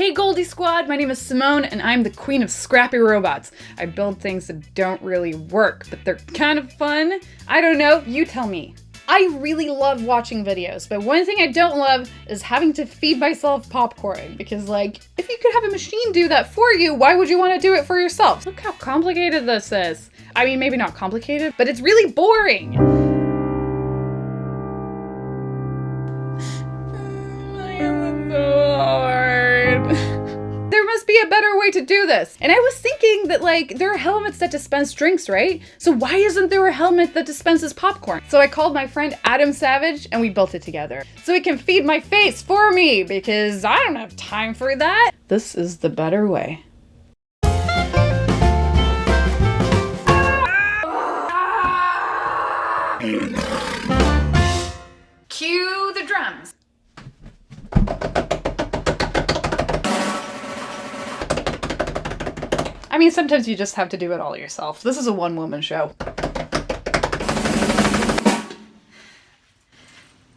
Hey Goldie Squad, my name is Simone and I'm the queen of Scrappy Robots. I build things that don't really work, but they're kind of fun. I don't know, you tell me. I really love watching videos, but one thing I don't love is having to feed myself popcorn because, like, if you could have a machine do that for you, why would you want to do it for yourself? Look how complicated this is. I mean, maybe not complicated, but it's really boring. I am bored. There must be a better way to do this. And I was thinking that, like, there are helmets that dispense drinks, right? So why isn't there a helmet that dispenses popcorn? So I called my friend Adam Savage and we built it together. So he can feed my face for me because I don't have time for that. This is the better way. Cue the drums. I mean, sometimes you just have to do it all yourself. This is a one-woman show.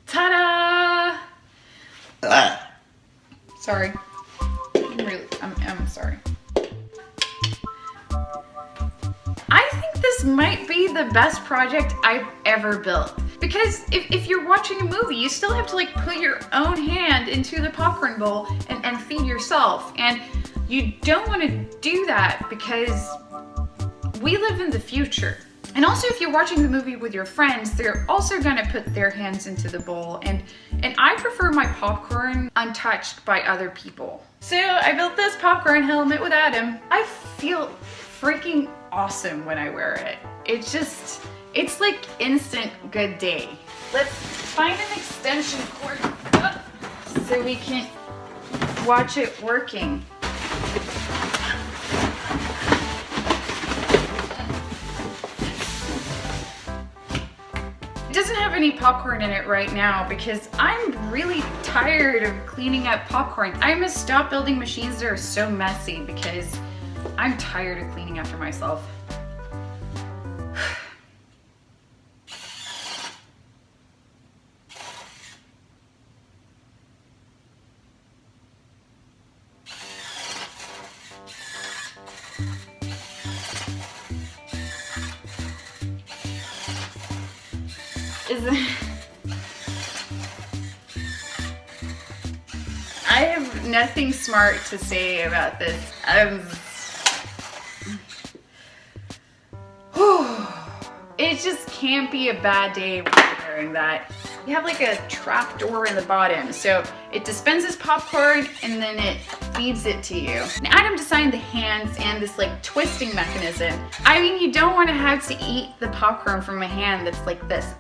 Ta-da! Sorry. I'm sorry. I think this might be the best project I've ever built. Because if you're watching a movie, you still have to, like, put your own hand into the popcorn bowl and feed yourself. And you don't want to do that because we live in the future. And also, if you're watching the movie with your friends, they're also gonna put their hands into the bowl. And I prefer my popcorn untouched by other people. So I built this popcorn helmet with Adam. I feel freaking awesome when I wear it. It's like instant good day. Let's find an extension cord so we can watch it working. It doesn't have any popcorn in it right now because I'm really tired of cleaning up popcorn. I must stop building machines that are so messy because I'm tired of cleaning after myself. I have nothing smart to say about this. It just can't be a bad day wearing that. You have like a trap door in the bottom, so it dispenses popcorn and then it feeds it to you. And Adam designed the hands and this like twisting mechanism. I mean, you don't want to have to eat the popcorn from a hand that's like this.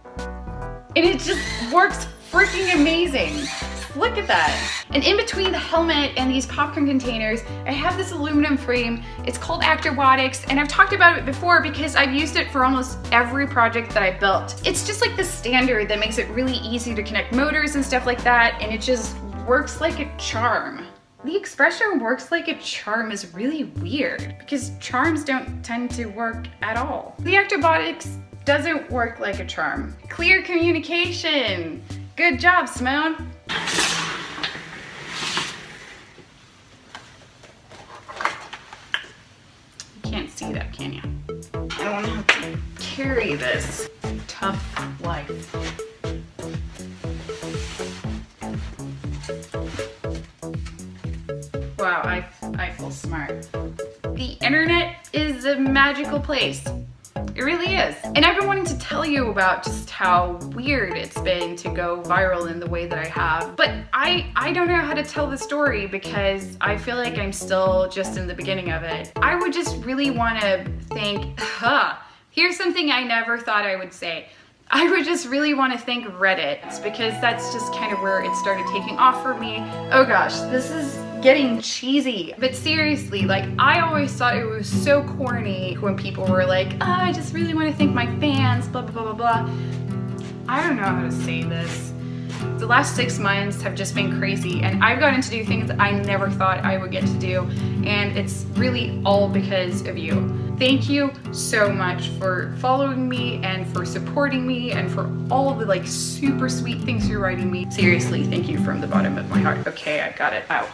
And it just works freaking amazing. Look at that. And in between the helmet and these popcorn containers, I have this aluminum frame. It's called Acrobotics, and I've talked about it before because I've used it for almost every project that I built. It's just like the standard that makes it really easy to connect motors and stuff like that, and it just works like a charm. The expression "works like a charm" is really weird because charms don't tend to work at all. The Acrobotics doesn't work like a charm. Clear communication. Good job, Simone. You can't see that, can you? I don't have to carry this. Tough life. Wow, I feel smart. The internet is a magical place. It really is. And I've been wanting to tell you about just how weird it's been to go viral in the way that I have. But I don't know how to tell the story because I feel like I'm still just in the beginning of it. I would just really want to thank, here's something I never thought I would say. I would just really want to thank Reddit because that's just kind of where it started taking off for me. Oh gosh, this is getting cheesy. But seriously, like, I always thought it was so corny when people were like, oh, I just really want to thank my fans, blah, blah, blah, blah, blah. I don't know how to say this. The last 6 months have just been crazy, and I've gotten to do things I never thought I would get to do, and it's really all because of you. Thank you so much for following me and for supporting me and for all of the like super sweet things you're writing me. Seriously, thank you from the bottom of my heart. Okay, I got it out.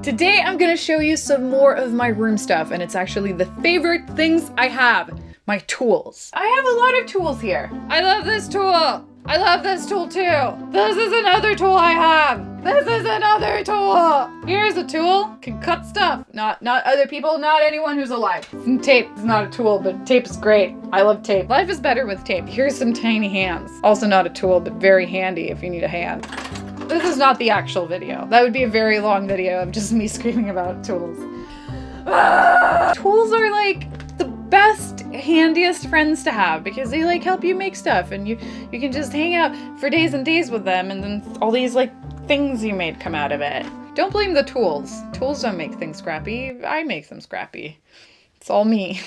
Today I'm gonna show you some more of my room stuff, and it's actually the favorite things I have. My tools. I have a lot of tools here. I love this tool. I love this tool too. This is another tool I have. This is another tool. Here's a tool. Can cut stuff. Not other people, not anyone who's alive. Tape is not a tool, but tape is great. I love tape. Life is better with tape. Here's some tiny hands. Also not a tool, but very handy if you need a hand. This is not the actual video. That would be a very long video of just me screaming about tools. Tools are like the best, handiest friends to have because they like help you make stuff, and you can just hang out for days and days with them, and then all these like things you made come out of it. Don't blame the tools. Tools don't make things scrappy. I make them scrappy. It's all me.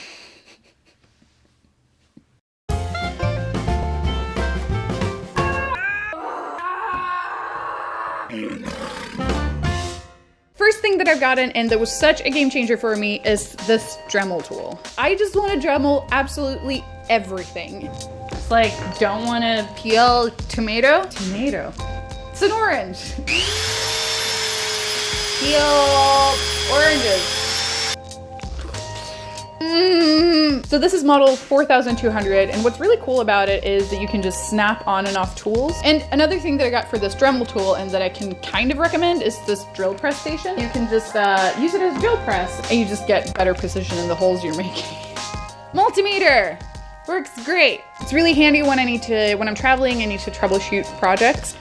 First thing that I've gotten, and that was such a game changer for me, is this Dremel tool. I just want to Dremel absolutely everything. It's like, don't want to peel tomato? Tomato. It's an orange. Peel oranges. So this is model 4200, and what's really cool about it is that you can just snap on and off tools. And another thing that I got for this Dremel tool and that I can kind of recommend is this drill press station. You can just use it as a drill press, and you just get better precision in the holes you're making. Multimeter works great. It's really handy when when I'm traveling and need to troubleshoot projects.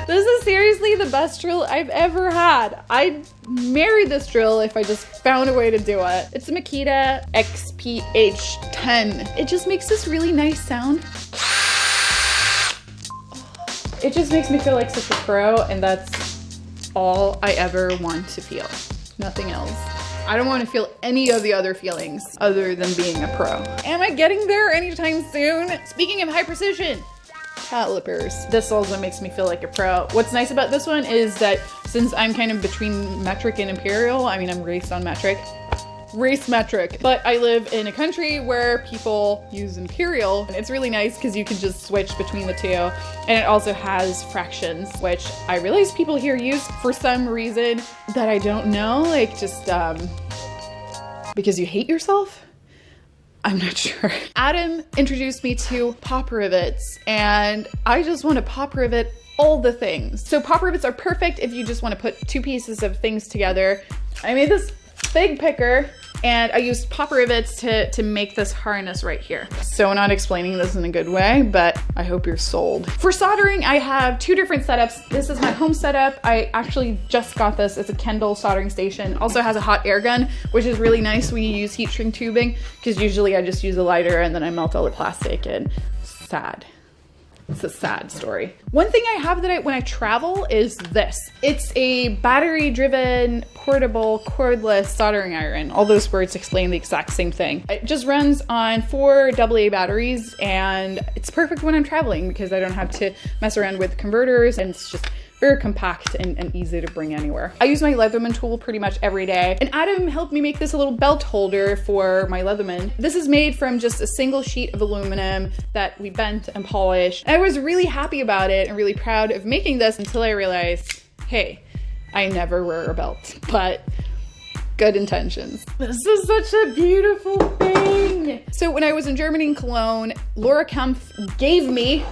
This is seriously the best drill I've ever had. I'd marry this drill if I just found a way to do it. It's a Makita XPH10. It just makes this really nice sound. It just makes me feel like such a pro, and that's all I ever want to feel. Nothing else. I don't want to feel any of the other feelings other than being a pro. Am I getting there anytime soon? Speaking of high precision, calipers. This also makes me feel like a pro. What's nice about this one is that since I'm kind of between metric and imperial, I mean, I'm race metric, but I live in a country where people use imperial, and it's really nice because you can just switch between the two, and it also has fractions, which I realize people here use for some reason that I don't know, like just because you hate yourself? I'm not sure. Adam introduced me to pop rivets, and I just want to pop rivet all the things. So pop rivets are perfect if you just want to put two pieces of things together. I made this big picker, and I used pop rivets to make this harness right here. So not explaining this in a good way, but I hope you're sold. For soldering, I have two different setups. This is my home setup. I actually just got this. It's a Kendall soldering station. Also has a hot air gun, which is really nice when you use heat shrink tubing, because usually I just use a lighter and then I melt all the plastic, and sad. It's a sad story. One thing I have that when I travel is this. It's a battery-driven, portable, cordless soldering iron. All those words explain the exact same thing. It just runs on 4 AA batteries, and it's perfect when I'm traveling because I don't have to mess around with converters, and it's just very compact and easy to bring anywhere. I use my Leatherman tool pretty much every day, and Adam helped me make this a little belt holder for my Leatherman. This is made from just a single sheet of aluminum that we bent and polished. And I was really happy about it and really proud of making this until I realized, hey, I never wear a belt, but good intentions. This is such a beautiful thing. So when I was in Germany in Cologne, Laura Kempf gave me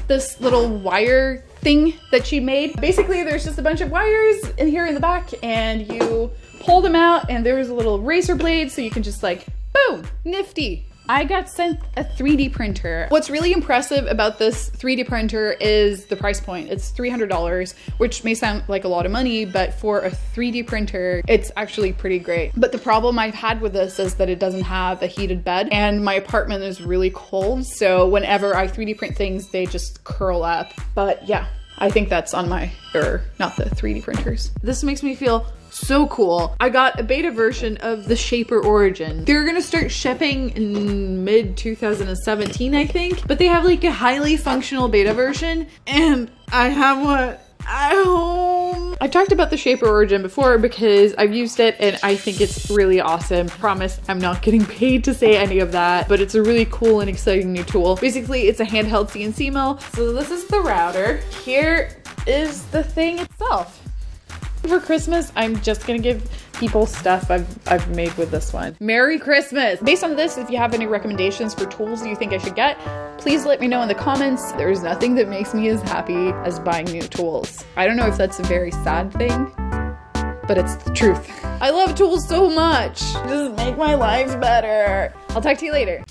this little wire thing that she made. Basically, there's just a bunch of wires in here in the back, and you pull them out, and there's a little razor blade, so you can just like, boom, nifty. I got sent a 3D printer. What's really impressive about this 3D printer is the price point. It's $300, which may sound like a lot of money, but for a 3D printer, it's actually pretty great. But the problem I've had with this is that it doesn't have a heated bed, and my apartment is really cold, so whenever I 3D print things, they just curl up. But yeah, I think that's on my, not the 3D printers. This makes me feel so cool. I got a beta version of the Shaper Origin. They're gonna start shipping in mid 2017, I think, but they have like a highly functional beta version, and I have one at home. I've talked about the Shaper Origin before because I've used it and I think it's really awesome. Promise I'm not getting paid to say any of that, but it's a really cool and exciting new tool. Basically, it's a handheld CNC mill. So this is the router. Here is the thing itself. For Christmas, I'm just gonna give people stuff I've made with this one. Merry Christmas! Based on this, if you have any recommendations for tools you think I should get, please let me know in the comments. There's nothing that makes me as happy as buying new tools. I don't know if that's a very sad thing, but it's the truth. I love tools so much. Just make my life better. I'll talk to you later.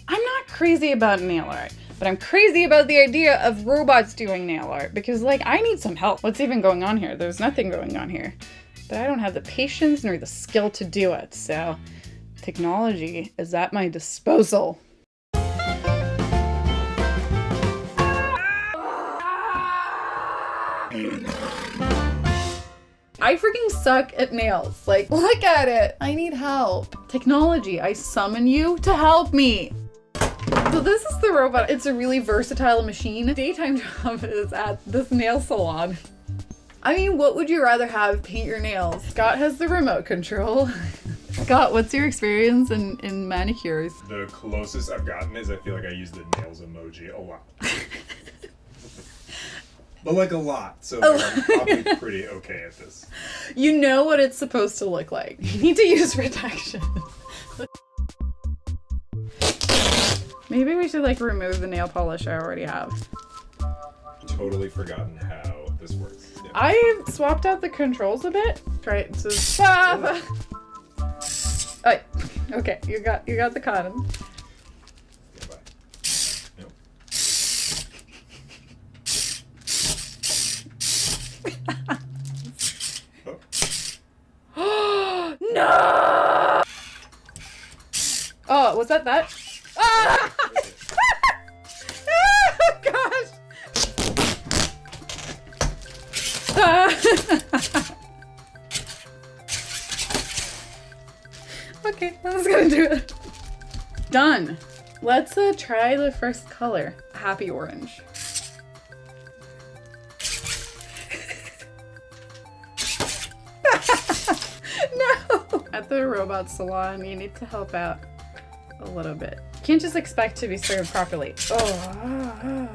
I'm not crazy about nail art, but I'm crazy about the idea of robots doing nail art because, like, I need some help. What's even going on here? There's nothing going on here. But I don't have the patience nor the skill to do it, so technology is at my disposal. I freaking suck at nails. Like, look at it. I need help. Technology, I summon you to help me. So this is the robot. It's a really versatile machine. Daytime job is at this nail salon. I mean, what would you rather have paint your nails? Scott has the remote control. Scott, what's your experience in manicures? The closest I've gotten is I feel like I use the nails emoji a lot. But like a lot, so like I'm probably pretty okay at this. You know what it's supposed to look like. You need to use protection. Maybe we should like remove the nail polish I already have. Totally forgotten how this works. Yeah. I swapped out the controls a bit. Try it. So okay, you got the cotton. No! Oh, was that? Ah! Oh, gosh! Okay, I was gonna do it. Done. Let's try the first color. Happy orange. No! At the robot salon, you need to help out a little bit. You can't just expect to be served properly. Oh.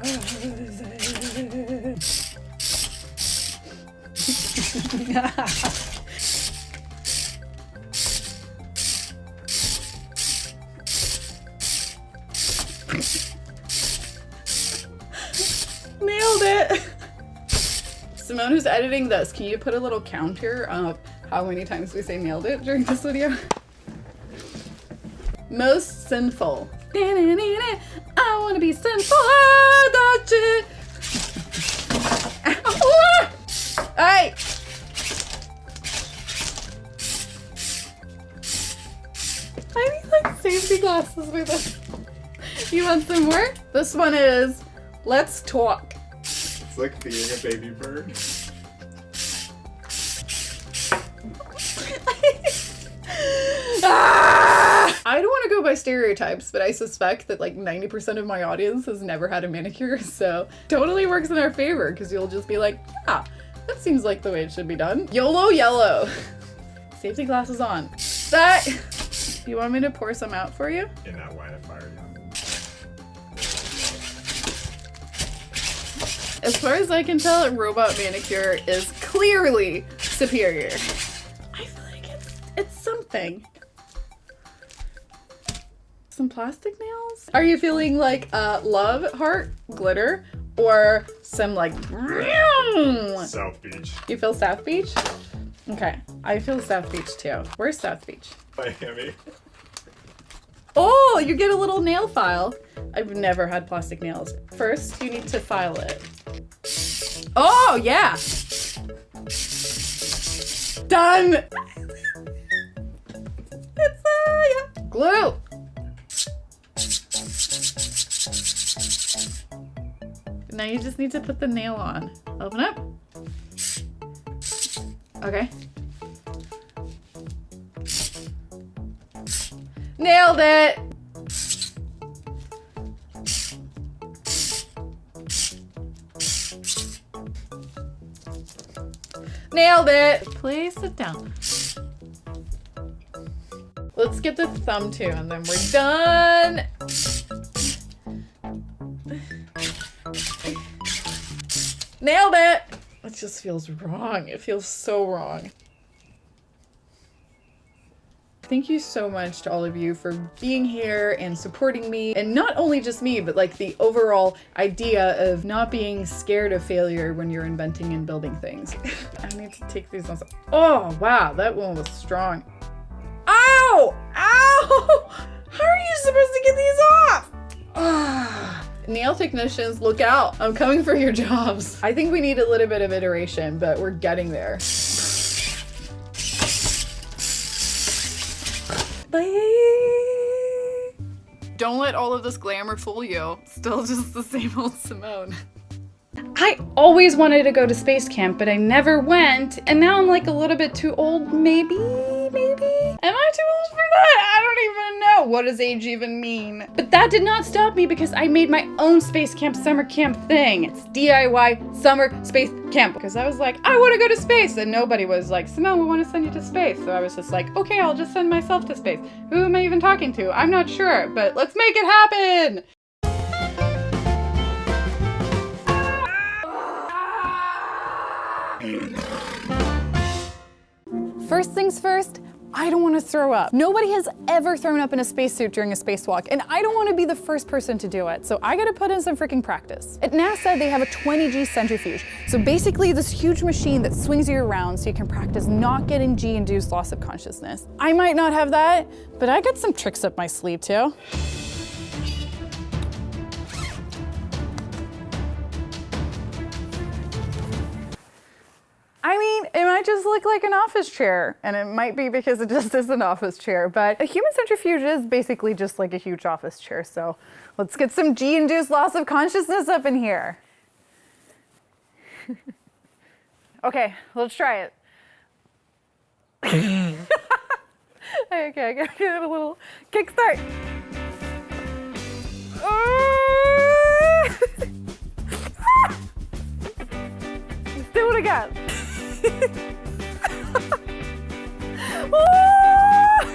Nailed it! Simone, who's editing this, can you put a little counter of how many times we say nailed it during this video? Most sinful. I wanna be sinful. That shit. Hey! I need like safety glasses with this. You want some more? This one is let's talk. It's like feeding a baby bird. I don't want to go by stereotypes, but I suspect that like 90% of my audience has never had a manicure, so totally works in our favor because you'll just be like, yeah, that seems like the way it should be done. YOLO yellow. Safety glasses on. That. You want me to pour some out for you? In that line of fire, yeah. As far as I can tell, robot manicure is clearly superior. I feel like it's something. Some plastic nails? Are you feeling like love, heart, glitter, or some like South Beach. You feel South Beach? Okay, I feel South Beach too. Where's South Beach? Miami. Oh, you get a little nail file. I've never had plastic nails. First, you need to file it. Oh, yeah. Done. It's yeah. Glue. Now you just need to put the nail on. Open up. Okay. Nailed it! Nailed it! Place it down. Let's get the thumb too, and then we're done! Nailed it! Let's just feels wrong. It feels so wrong. Thank you so much to all of you for being here and supporting me. And not only just me, but like the overall idea of not being scared of failure when you're inventing and building things. I need to take these ones. Oh, wow, that one was strong. Ow! Ow! How are you supposed to get these off? Ah. Nail technicians, look out. I'm coming for your jobs. I think we need a little bit of iteration, but we're getting there. Bye. Don't let all of this glamour fool you. Still just the same old Simone. I always wanted to go to space camp, but I never went, and now I'm like a little bit too old, maybe? Am I too old for that? I don't even know. What does age even mean? But that did not stop me because I made my own space camp, summer camp thing. It's DIY summer space camp. Because I was like, I want to go to space. And nobody was like, Simone, we want to send you to space. So I was just like, okay, I'll just send myself to space. Who am I even talking to? I'm not sure, but let's make it happen. First things first, I don't want to throw up. Nobody has ever thrown up in a spacesuit during a spacewalk, and I don't want to be the first person to do it, so I gotta put in some freaking practice. At NASA, they have a 20G centrifuge, so basically this huge machine that swings you around so you can practice not getting G-induced loss of consciousness. I might not have that, but I got some tricks up my sleeve too. I mean, it might just look like an office chair, and it might be because it just is an office chair, but a human centrifuge is basically just like a huge office chair, so let's get some G-induced loss of consciousness up in here. Okay, let's try it. Okay, I gotta get a little kickstart. Let's do it again.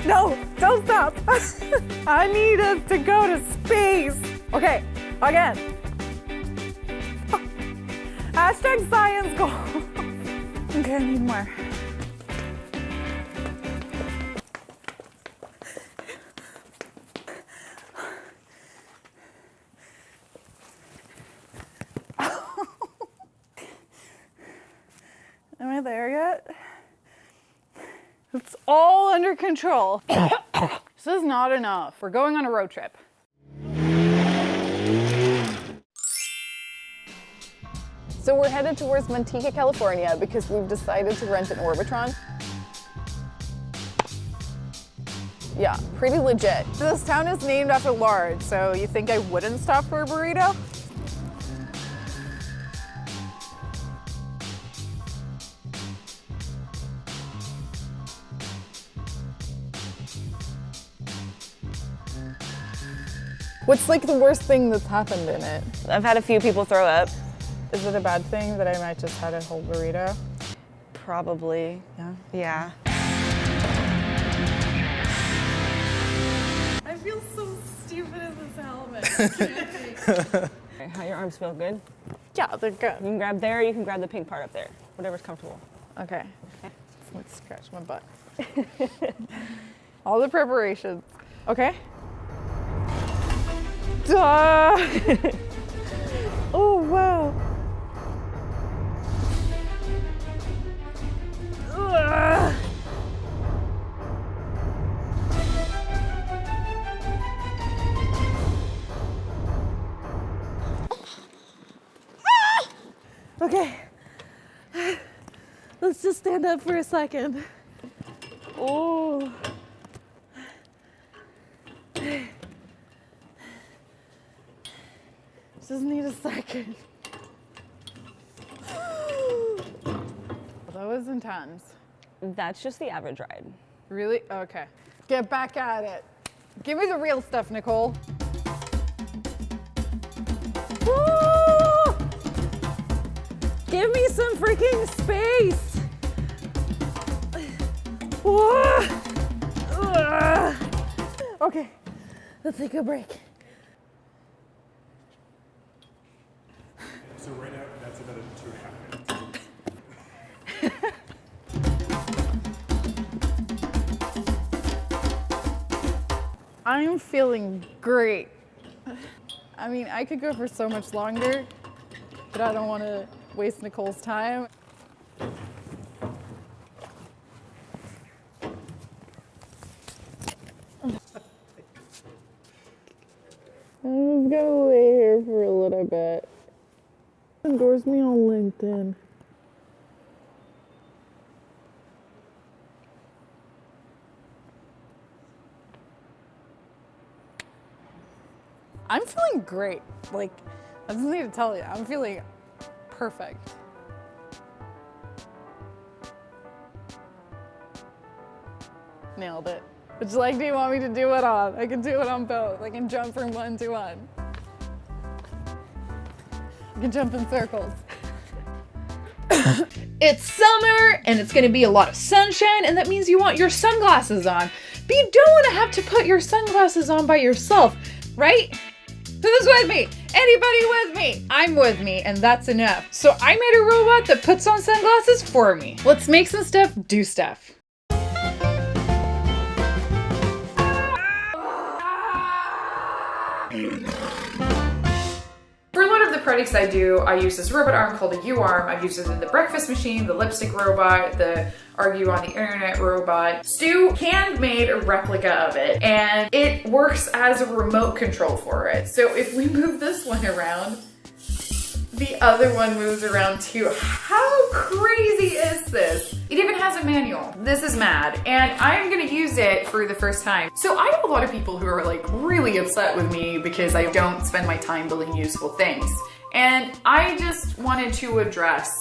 No, don't stop. I need us to go to space. Okay, again. Hashtag science goal. Okay, I need more. Am I there yet? It's all under control. This is not enough. We're going on a road trip. So we're headed towards Manteca, California because we've decided to rent an Orbitron. Yeah, pretty legit. This town is named after lard, so you think I wouldn't stop for a burrito? What's like the worst thing that's happened in it? I've had a few people throw up. Is it a bad thing that I might just had a whole burrito? Probably. Yeah. Yeah. I feel so stupid in this helmet. How your arms feel? Good? Yeah, they're good. You can grab there, you can grab the pink part up there. Whatever's comfortable. Okay. Let's scratch my butt. All the preparations. Okay. Duh. Oh, wow. Ugh. Okay. Let's just stand up for a second. Oh. Just need a second. That was intense. That's just the average ride. Really? Okay. Get back at it. Give me the real stuff, Nicole. Woo! Give me some freaking space. Woo! Ugh. Okay, let's take a break. So right now, that's another 2.5 minutes. I'm feeling great. I mean, I could go for so much longer, but I don't want to waste Nicole's time. I'm just gonna lay here for a little bit. Endorse me on LinkedIn. I'm feeling great. Like, I just need to tell you, I'm feeling perfect. Nailed it. Which leg do you want me to do it on? I can do it on both. I can jump from one to one. I can jump in circles. It's summer and it's gonna be a lot of sunshine, and that means you want your sunglasses on. But you don't wanna have to put your sunglasses on by yourself, right? Who's with me? Anybody with me? I'm with me, and that's enough. So I made a robot that puts on sunglasses for me. Let's make some stuff, do stuff. For a lot of the products I do, I use this robot arm called a U-arm. I've used it in the breakfast machine, the lipstick robot, the argue on the internet robot. Stu handmade a replica of it, and it works as a remote control for it. So if we move this one around, the other one moves around too. How crazy is this? It even has a manual. This is mad, and I'm gonna use it for the first time. So I have a lot of people who are like really upset with me because I don't spend my time building useful things. And I just wanted to address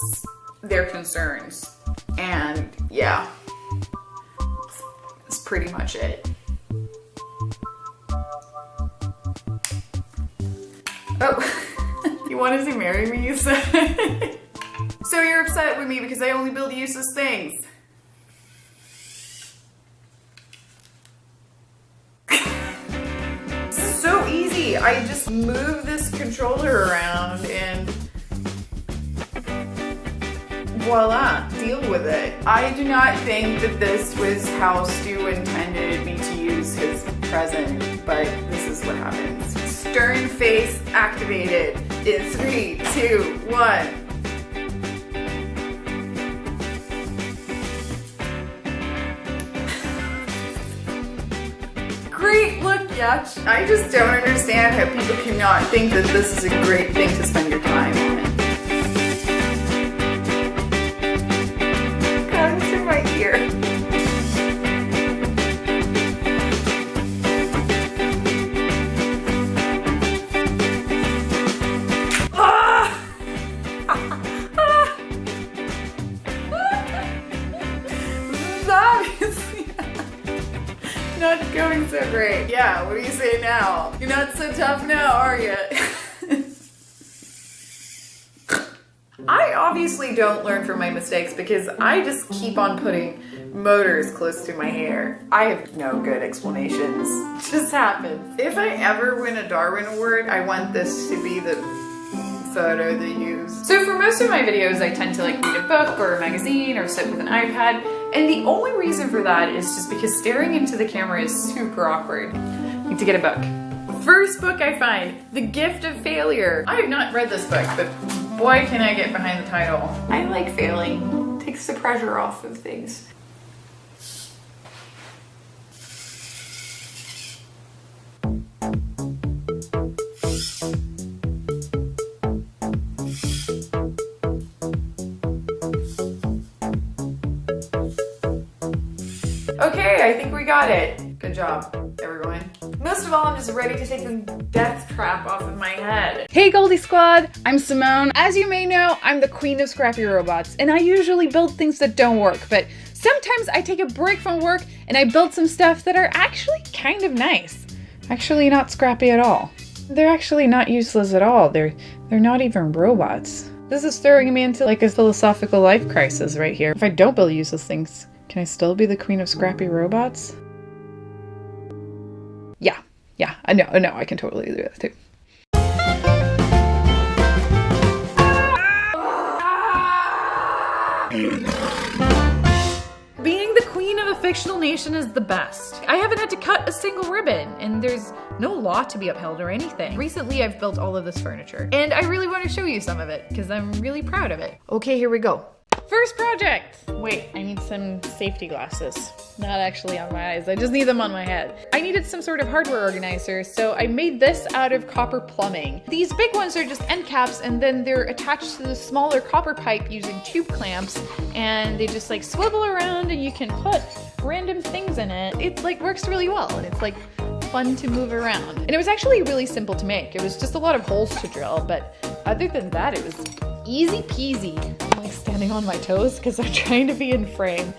their concerns. And yeah, that's pretty much it. Oh. You wanted to marry me, you said? So you're upset with me because I only build useless things. So easy. I just move this controller around and voila, deal with it. I do not think that this was how Stu intended me to use his present, but this is what happens. Stern face activated in 3, 2, 1. Great, look, yeah. I just don't understand how people cannot think that this is a great thing to spend your time on. Come to my ear. Not going so great. Yeah, what do you say now? You're not so tough now, are you? I obviously don't learn from my mistakes because I just keep on putting motors close to my hair. I have no good explanations. It just happens. If I ever win a Darwin Award, I want this to be the photo they use. So for most of my videos, I tend to like read a book or a magazine or sit with an iPad. And the only reason for that is just because staring into the camera is super awkward. Need to get a book. First book I find, The Gift of Failure. I have not read this book, but boy can I get behind the title. I like failing. Takes the pressure off of things. Okay, I think we got it. Good job, everyone. Most of all, I'm just ready to take this death trap off of my head. Hey GoldieSquad, I'm Simone. As you may know, I'm the queen of Scrappy Robots, and I usually build things that don't work, but sometimes I take a break from work and I build some stuff that are actually kind of nice. Actually not scrappy at all. They're actually not useless at all. They're not even robots. This is throwing me into like a philosophical life crisis right here. If I don't build useless things, can I still be the queen of Scrappy Robots? Yeah, I know, I can totally do that too. Being the queen of a fictional nation is the best. I haven't had to cut a single ribbon, and there's no law to be upheld or anything. Recently, I've built all of this furniture, and I really want to show you some of it, because I'm really proud of it. Okay, here we go. First project! Wait, I need some safety glasses. Not actually on my eyes, I just need them on my head. I needed some sort of hardware organizer, so I made this out of copper plumbing. These big ones are just end caps, and then they're attached to the smaller copper pipe using tube clamps, and they just like swivel around and you can put random things in it. It like works really well, and it's like fun to move around. And it was actually really simple to make. It was just a lot of holes to drill, but other than that, it was easy peasy. I'm like standing on my toes because I'm trying to be in frame.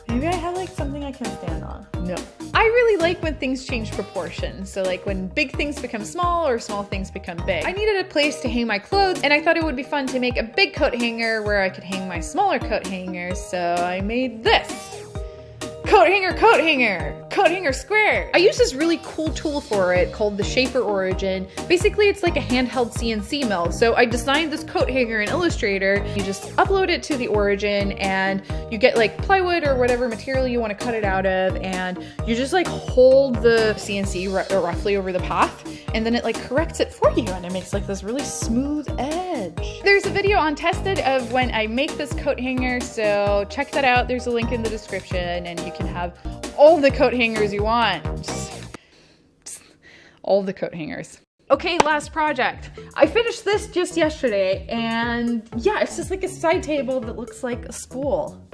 Maybe I have like something I can stand on. No. I really like when things change proportion. So like when big things become small or small things become big. I needed a place to hang my clothes, and I thought it would be fun to make a big coat hanger where I could hang my smaller coat hangers. So I made this. Coat hanger square. I use this really cool tool for it called the Shaper Origin. Basically, it's like a handheld CNC mill. So I designed this coat hanger in Illustrator. You just upload it to the Origin, and you get like plywood or whatever material you want to cut it out of, and you just like hold the CNC roughly over the path, and then it like corrects it for you, and it makes like this really smooth edge. There's a video on Tested of when I make this coat hanger, so check that out. There's a link in the description, and you can have all the coat hangers you want. Just all the coat hangers. Okay, last project. I finished this just yesterday, and yeah, it's just like a side table that looks like a spool.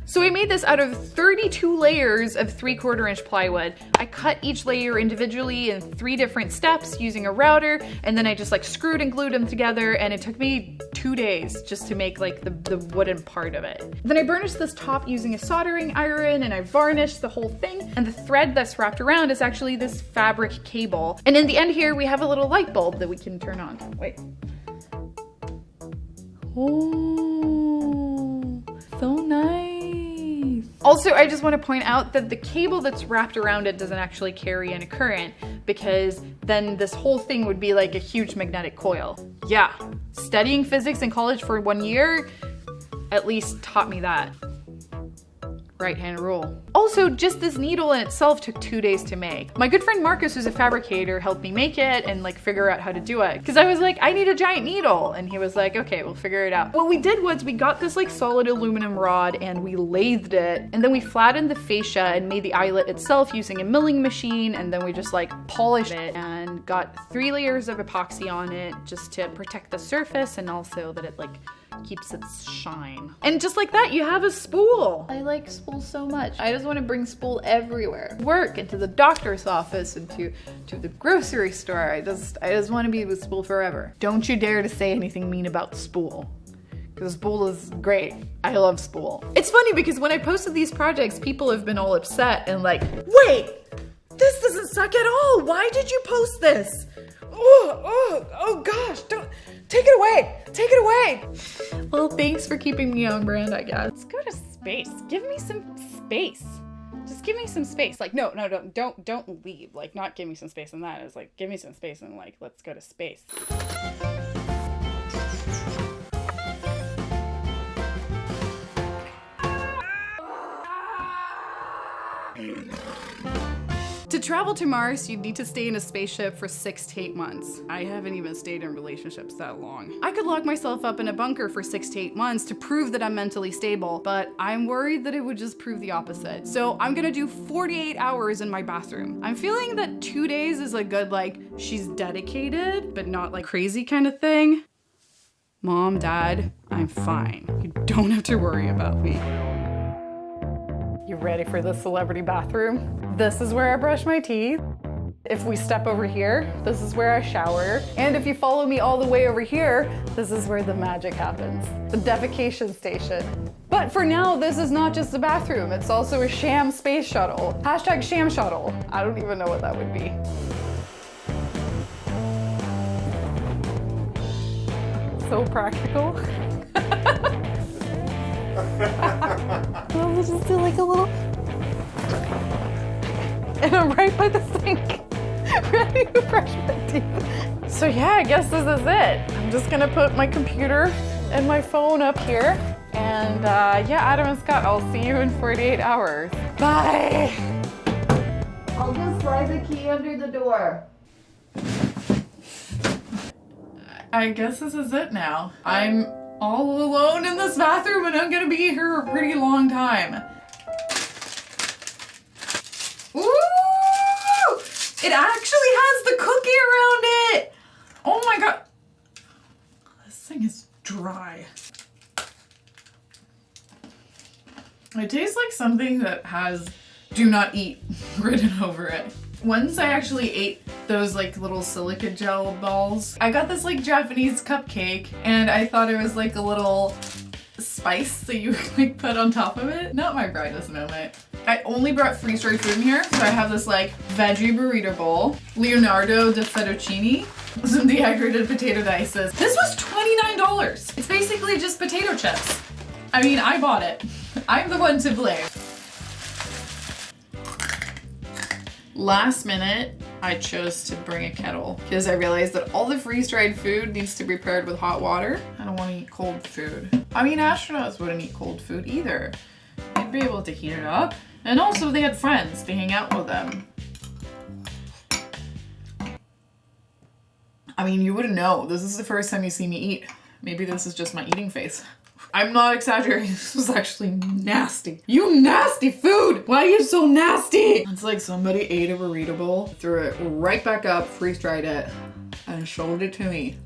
So I made this out of 32 layers of 3/4 inch plywood. I cut each layer individually in 3 different steps using a router, and then I just like screwed and glued them together, and it took me 2 days just to make like the wooden part of it. Then I burnished this top using a soldering iron, and I varnished the whole thing, and the thread that's wrapped around is actually this fabric cable. And in the end here, we have a little light bulb that we can turn on. Wait. Oh, so nice. Also, I just want to point out that the cable that's wrapped around it doesn't actually carry any current, because then this whole thing would be like a huge magnetic coil. Yeah, studying physics in college for 1 year at least taught me that. Right-hand rule. Also, just this needle in itself took 2 days to make. My good friend Marcus, who's a fabricator, helped me make it and like figure out how to do it. Because I was like, I need a giant needle. And he was like, okay, we'll figure it out. What we did was we got this like solid aluminum rod and we lathed it. And then we flattened the fascia and made the eyelet itself using a milling machine. And then we just like polished it and got 3 layers of epoxy on it just to protect the surface, and also that it like keeps its shine. And just like that, you have a spool. I like spool so much. I just want to bring spool everywhere. Work, into the doctor's office, and to the grocery store. I just want to be with spool forever. Don't you dare to say anything mean about spool, because spool is great. I love spool. It's funny because when I posted these projects, people have been all upset and like, wait, this doesn't suck at all. Why did you post this? Oh gosh, don't. Take it away! Take it away! Well, thanks for keeping me on brand, I guess. Let's go to space. Give me some space. Just give me some space. Like, no, don't leave. Like, not give me some space in that. It's like, give me some space and like, let's go to space. To travel to Mars, you'd need to stay in a spaceship for 6 to 8 months. I haven't even stayed in relationships that long. I could lock myself up in a bunker for 6 to 8 months to prove that I'm mentally stable, but I'm worried that it would just prove the opposite. So I'm gonna do 48 hours in my bathroom. I'm feeling that 2 days is a good, like, she's dedicated, but not like crazy kind of thing. Mom, Dad, I'm fine. You don't have to worry about me. You ready for the celebrity bathroom? This is where I brush my teeth. If we step over here, this is where I shower. And if you follow me all the way over here, this is where the magic happens. The defecation station. But for now, this is not just a bathroom, it's also a sham space shuttle. Hashtag sham shuttle. I don't even know what that would be. So practical. We'll just do like a little, and I'm right by the sink, ready to brush my teeth. So yeah, I guess this is it. I'm just gonna put my computer and my phone up here, and And yeah, Adam and Scott, I'll see you in 48 hours. Bye. I'll just slide the key under the door. I guess this is it now. I'm all alone in this bathroom and I'm gonna be here a pretty long time. Ooh! It actually has the cookie around it! Oh my god. This thing is dry. It tastes like something that has "do not eat" written over it. Once I actually ate those like little silica gel balls, I got this like Japanese cupcake and I thought it was like a little spice that you like put on top of it. Not my brightest moment. I only brought freeze-dried food in here, so I have this like veggie burrito bowl, Leonardo da fettuccine, some dehydrated potato dices. This was $29. It's basically just potato chips. I mean, I bought it. I'm the one to blame. Last minute, I chose to bring a kettle because I realized that all the freeze-dried food needs to be prepared with hot water. I don't want to eat cold food. I mean, astronauts wouldn't eat cold food either. They'd be able to heat it up. And also they had friends to hang out with them. I mean, you wouldn't know. This is the first time you see me eat. Maybe this is just my eating face. I'm not exaggerating. This was actually nasty. You nasty food! Why are you so nasty? It's like somebody ate a burrito bowl, threw it right back up, freeze-dried it, and showed it to me.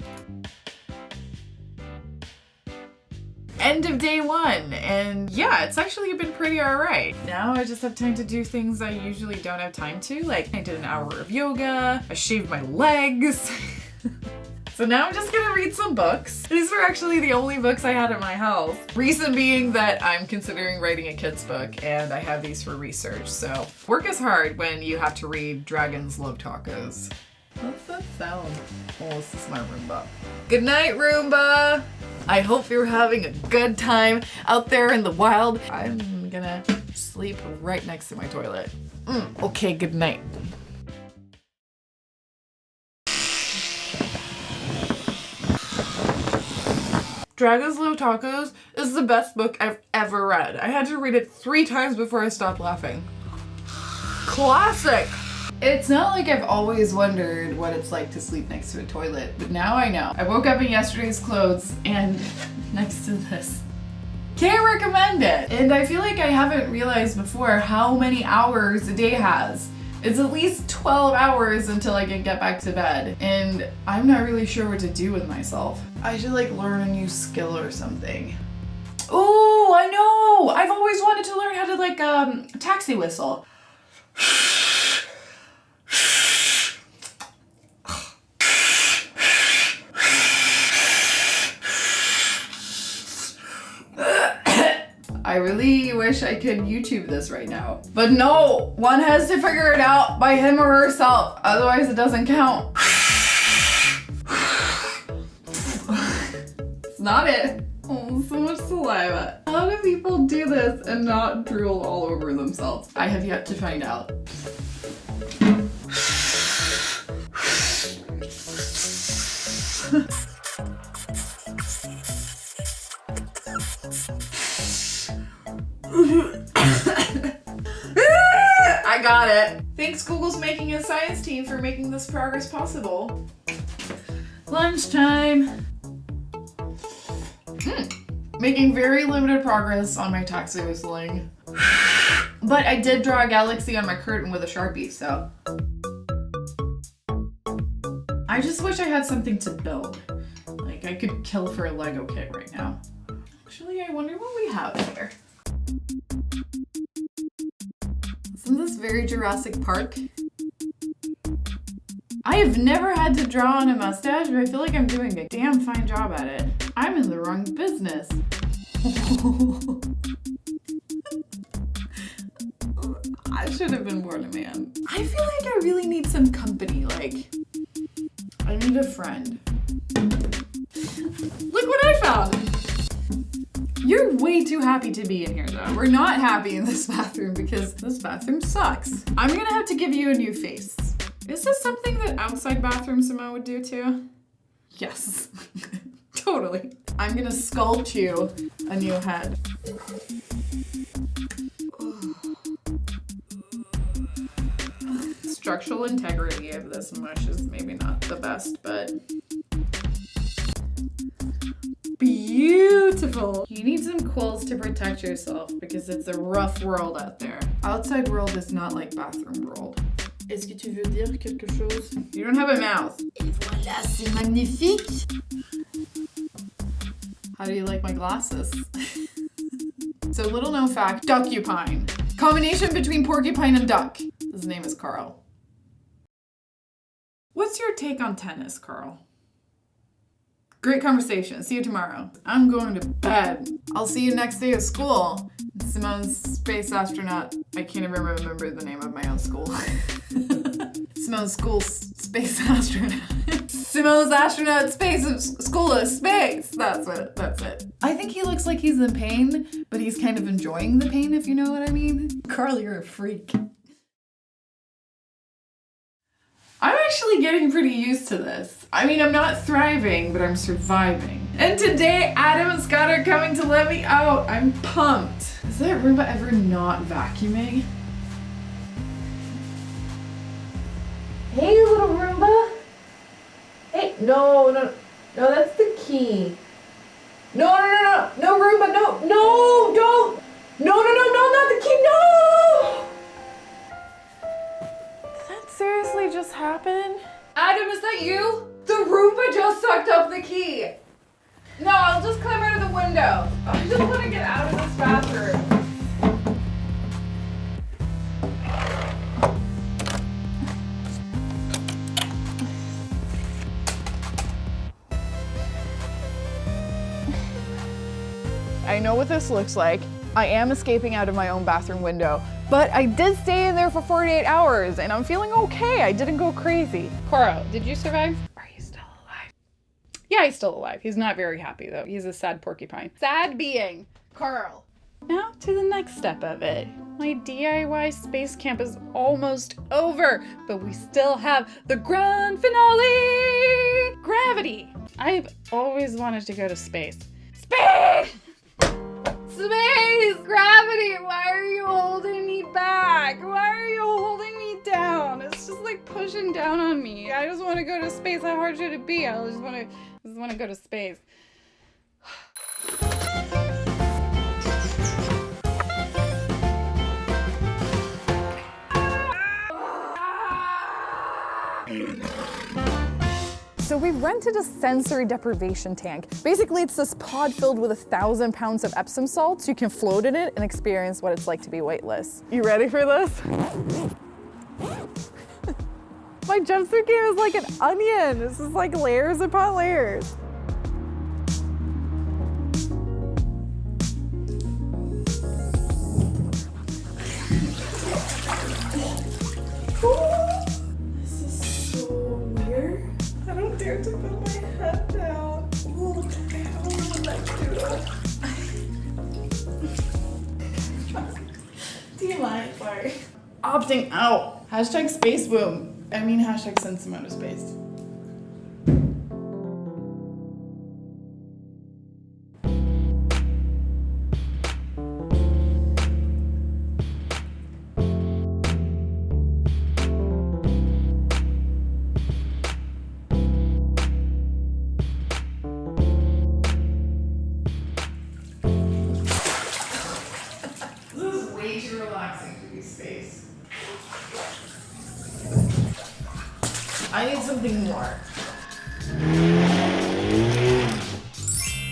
End of day one, and yeah, it's actually been pretty alright. Now I just have time to do things I usually don't have time to, like I did an hour of yoga, I shaved my legs. So now I'm just gonna read some books. These were actually the only books I had at my house. Reason being that I'm considering writing a kid's book and I have these for research, so work is hard when you have to read Dragons Love Tacos. What's that sound? Oh, this is my Roomba. Good night, Roomba! I hope you're having a good time out there in the wild. I'm gonna sleep right next to my toilet. Okay, good night. Dragons Love Tacos is the best book I've ever read. I had to read it 3 times before I stopped laughing. Classic! It's not like I've always wondered what it's like to sleep next to a toilet, but now I know. I woke up in yesterday's clothes and next to this. Can't recommend it! And I feel like I haven't realized before how many hours a day has. It's at least 12 hours until I can get back to bed, and I'm not really sure what to do with myself. I should like learn a new skill or something. Ooh, I know! I've always wanted to learn how to like taxi whistle. I really wish I could YouTube this right now. But no, one has to figure it out by him or herself, otherwise it doesn't count. It's not it. Oh, so much saliva. How do people do this and not drool all over themselves? I have yet to find out. I got it. Thanks Google's making a science team for making this progress possible. Lunchtime. Making very limited progress on my taxi whistling. But I did draw a galaxy on my curtain with a Sharpie, so. I just wish I had something to build. Like I could kill for a Lego kit right now. Actually, I wonder what we have here. Isn't this very Jurassic Park? I have never had to draw on a mustache, but I feel like I'm doing a damn fine job at it. I'm in the wrong business. I should have been born a man. I feel like I really need some company, like, I need a friend. Look what I found! You're way too happy to be in here though. We're not happy in this bathroom because this bathroom sucks. I'm gonna have to give you a new face. Is this something that outside bathroom Simone would do too? Yes, totally. I'm gonna sculpt you a new head. Structural integrity of this mush is maybe not the best, but beautiful. You need some quills to protect yourself because it's a rough world out there. Outside world is not like bathroom world. Est-ce que tu veux dire quelque chose? You don't have a mouth. Et voilà, c'est magnifique. How do you like my glasses? So little known fact, duckupine. Combination between porcupine and duck. His name is Carl. What's your take on tennis, Carl? Great conversation. See you tomorrow. I'm going to bed. I'll see you next day of school. Simone's space astronaut. I can't even remember the name of my own school. Simone's school space astronaut. Simone's astronaut space school of space. That's it. I think he looks like he's in pain, but he's kind of enjoying the pain, if you know what I mean. Carl, you're a freak. I'm actually getting pretty used to this. I mean, I'm not thriving, but I'm surviving. And today, Adam and Scott are coming to let me out. I'm pumped. Is that Roomba ever not vacuuming? Hey, little Roomba. Hey, no, that's the key. No, Roomba, no, don't. No, not the key, no! Seriously just happened? Adam, is that you? The Roomba just sucked up the key. No, I'll just climb out of the window. I just want to get out of this bathroom. I know what this looks like. I am escaping out of my own bathroom window, but I did stay in there for 48 hours and I'm feeling okay. I didn't go crazy. Coro, did you survive? Are you still alive? Yeah, he's still alive. He's not very happy though. He's a sad porcupine. Sad being. Carl. Now to the next step of it. My DIY space camp is almost over, but we still have the grand finale! Gravity! I've always wanted to go to space. Space! Space! Gravity! Why are you holding me back? Why are you holding me down? It's just like pushing down on me. I just want to go to space. How hard should it be? I just want to go to space. So we rented a sensory deprivation tank. Basically, it's this pod filled with 1,000 pounds of Epsom salts. You can float in it and experience what it's like to be weightless. You ready for this? My jumpsuit game is like an onion. This is like layers upon layers. This is so weird. I don't dare to put my head down. Ooh, I don't know what that do. Do you mind? Sorry. Opting out. Hashtag space boom. I mean, hashtag send some out of space. Way too relaxing to be space. I need something more.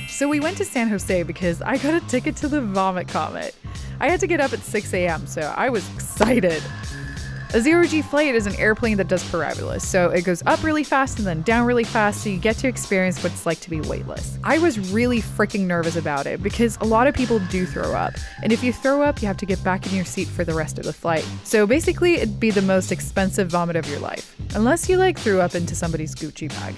So we went to San Jose because I got a ticket to the Vomit Comet. I had to get up at 6 a.m., so I was excited. A ZeroG Flight is an airplane that does parabolas, so it goes up really fast and then down really fast, so you get to experience what it's like to be weightless. I was really freaking nervous about it because a lot of people do throw up, and if you throw up, you have to get back in your seat for the rest of the flight. So basically, it'd be the most expensive vomit of your life, unless you threw up into somebody's Gucci bag.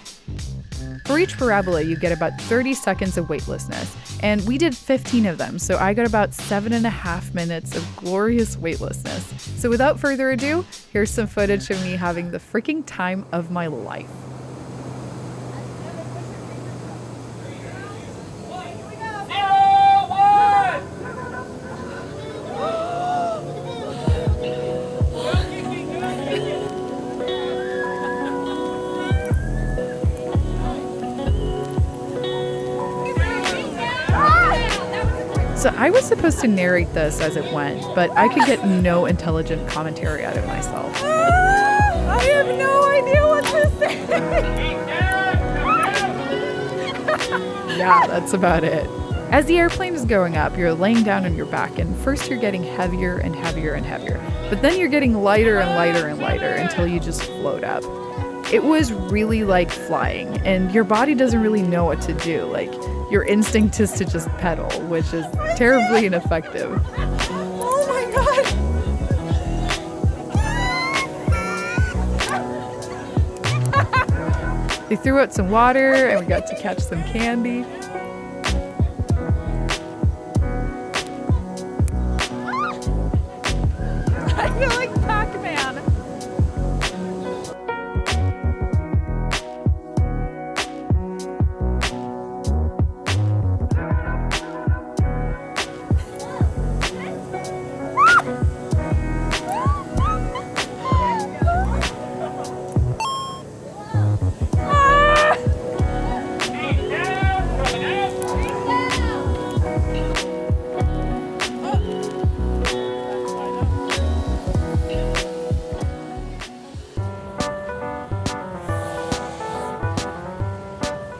For each parabola, you get about 30 seconds of weightlessness, and we did 15 of them, so I got about 7.5 minutes of glorious weightlessness. So without further ado, here's some footage of me having the freaking time of my life. So I was supposed to narrate this as it went, but I could get no intelligent commentary out of myself. I have no idea what to say. Yeah, that's about it. As the airplane is going up, you're laying down on your back, and first you're getting heavier and heavier and heavier, but then you're getting lighter and lighter and lighter until you just float up. It was really like flying, and your body doesn't really know what to do. Like, your instinct is to just pedal, which is terribly ineffective. Oh my god! They threw out some water, and we got to catch some candy. I feel like Pac-Man.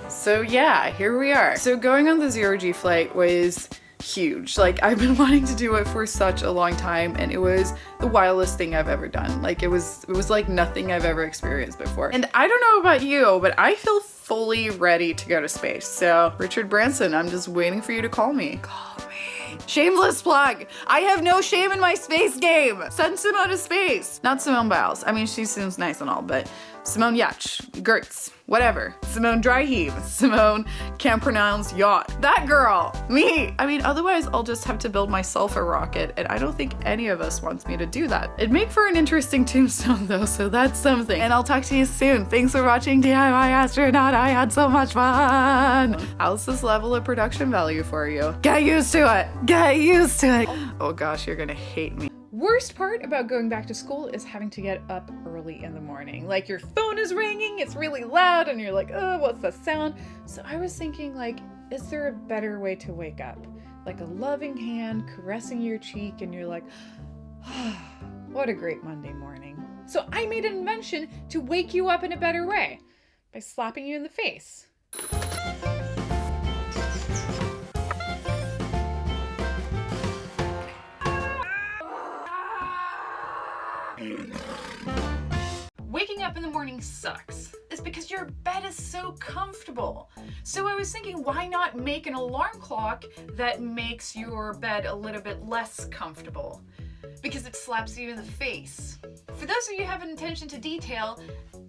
So yeah, here we are. So going on the ZeroG Flight was huge. Like, I've been wanting to do it for such a long time, and it was the wildest thing I've ever done. Like, it was like nothing I've ever experienced before. And I don't know about you, but I feel fully ready to go to space. So Richard Branson, I'm just waiting for you to call me. Call me. Shameless plug. I have no shame in my space game. Send Simone to space. Not Simone Biles. I mean, she seems nice and all, but Simone Giertz, whatever. Simone Dry Heave. Simone can't pronounce yacht. That girl. Me. I mean, otherwise I'll just have to build myself a rocket, and I don't think any of us wants me to do that. It'd make for an interesting tombstone though, so that's something. And I'll talk to you soon. Thanks for watching DIY Astronaut. I had so much fun. How's this level of production value for you? Get used to it. Get used to it. Oh gosh, you're gonna hate me. Worst part about going back to school is having to get up early in the morning. Like, your phone is ringing, it's really loud, and you're like, oh, what's the sound? So I was thinking, like, is there a better way to wake up? Like a loving hand caressing your cheek, and you're like, oh, what a great Monday morning. So I made an invention to wake you up in a better way by slapping you in the face. Waking up in the morning sucks. It's because your bed is so comfortable. So I was thinking, why not make an alarm clock that makes your bed a little bit less comfortable? Because it slaps you in the face. For those of you who have an attention to detail,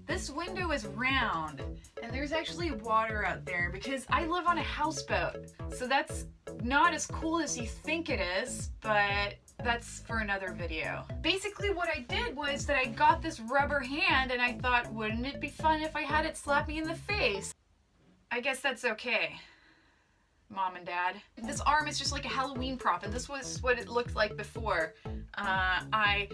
this window is round, and there's actually water out there because I live on a houseboat. So that's not as cool as you think it is, but that's for another video. Basically what I did was that I got this rubber hand, and I thought, wouldn't it be fun if I had it slap me in the face? I guess that's okay, Mom and Dad. This arm is just like a Halloween prop, and this was what it looked like before. I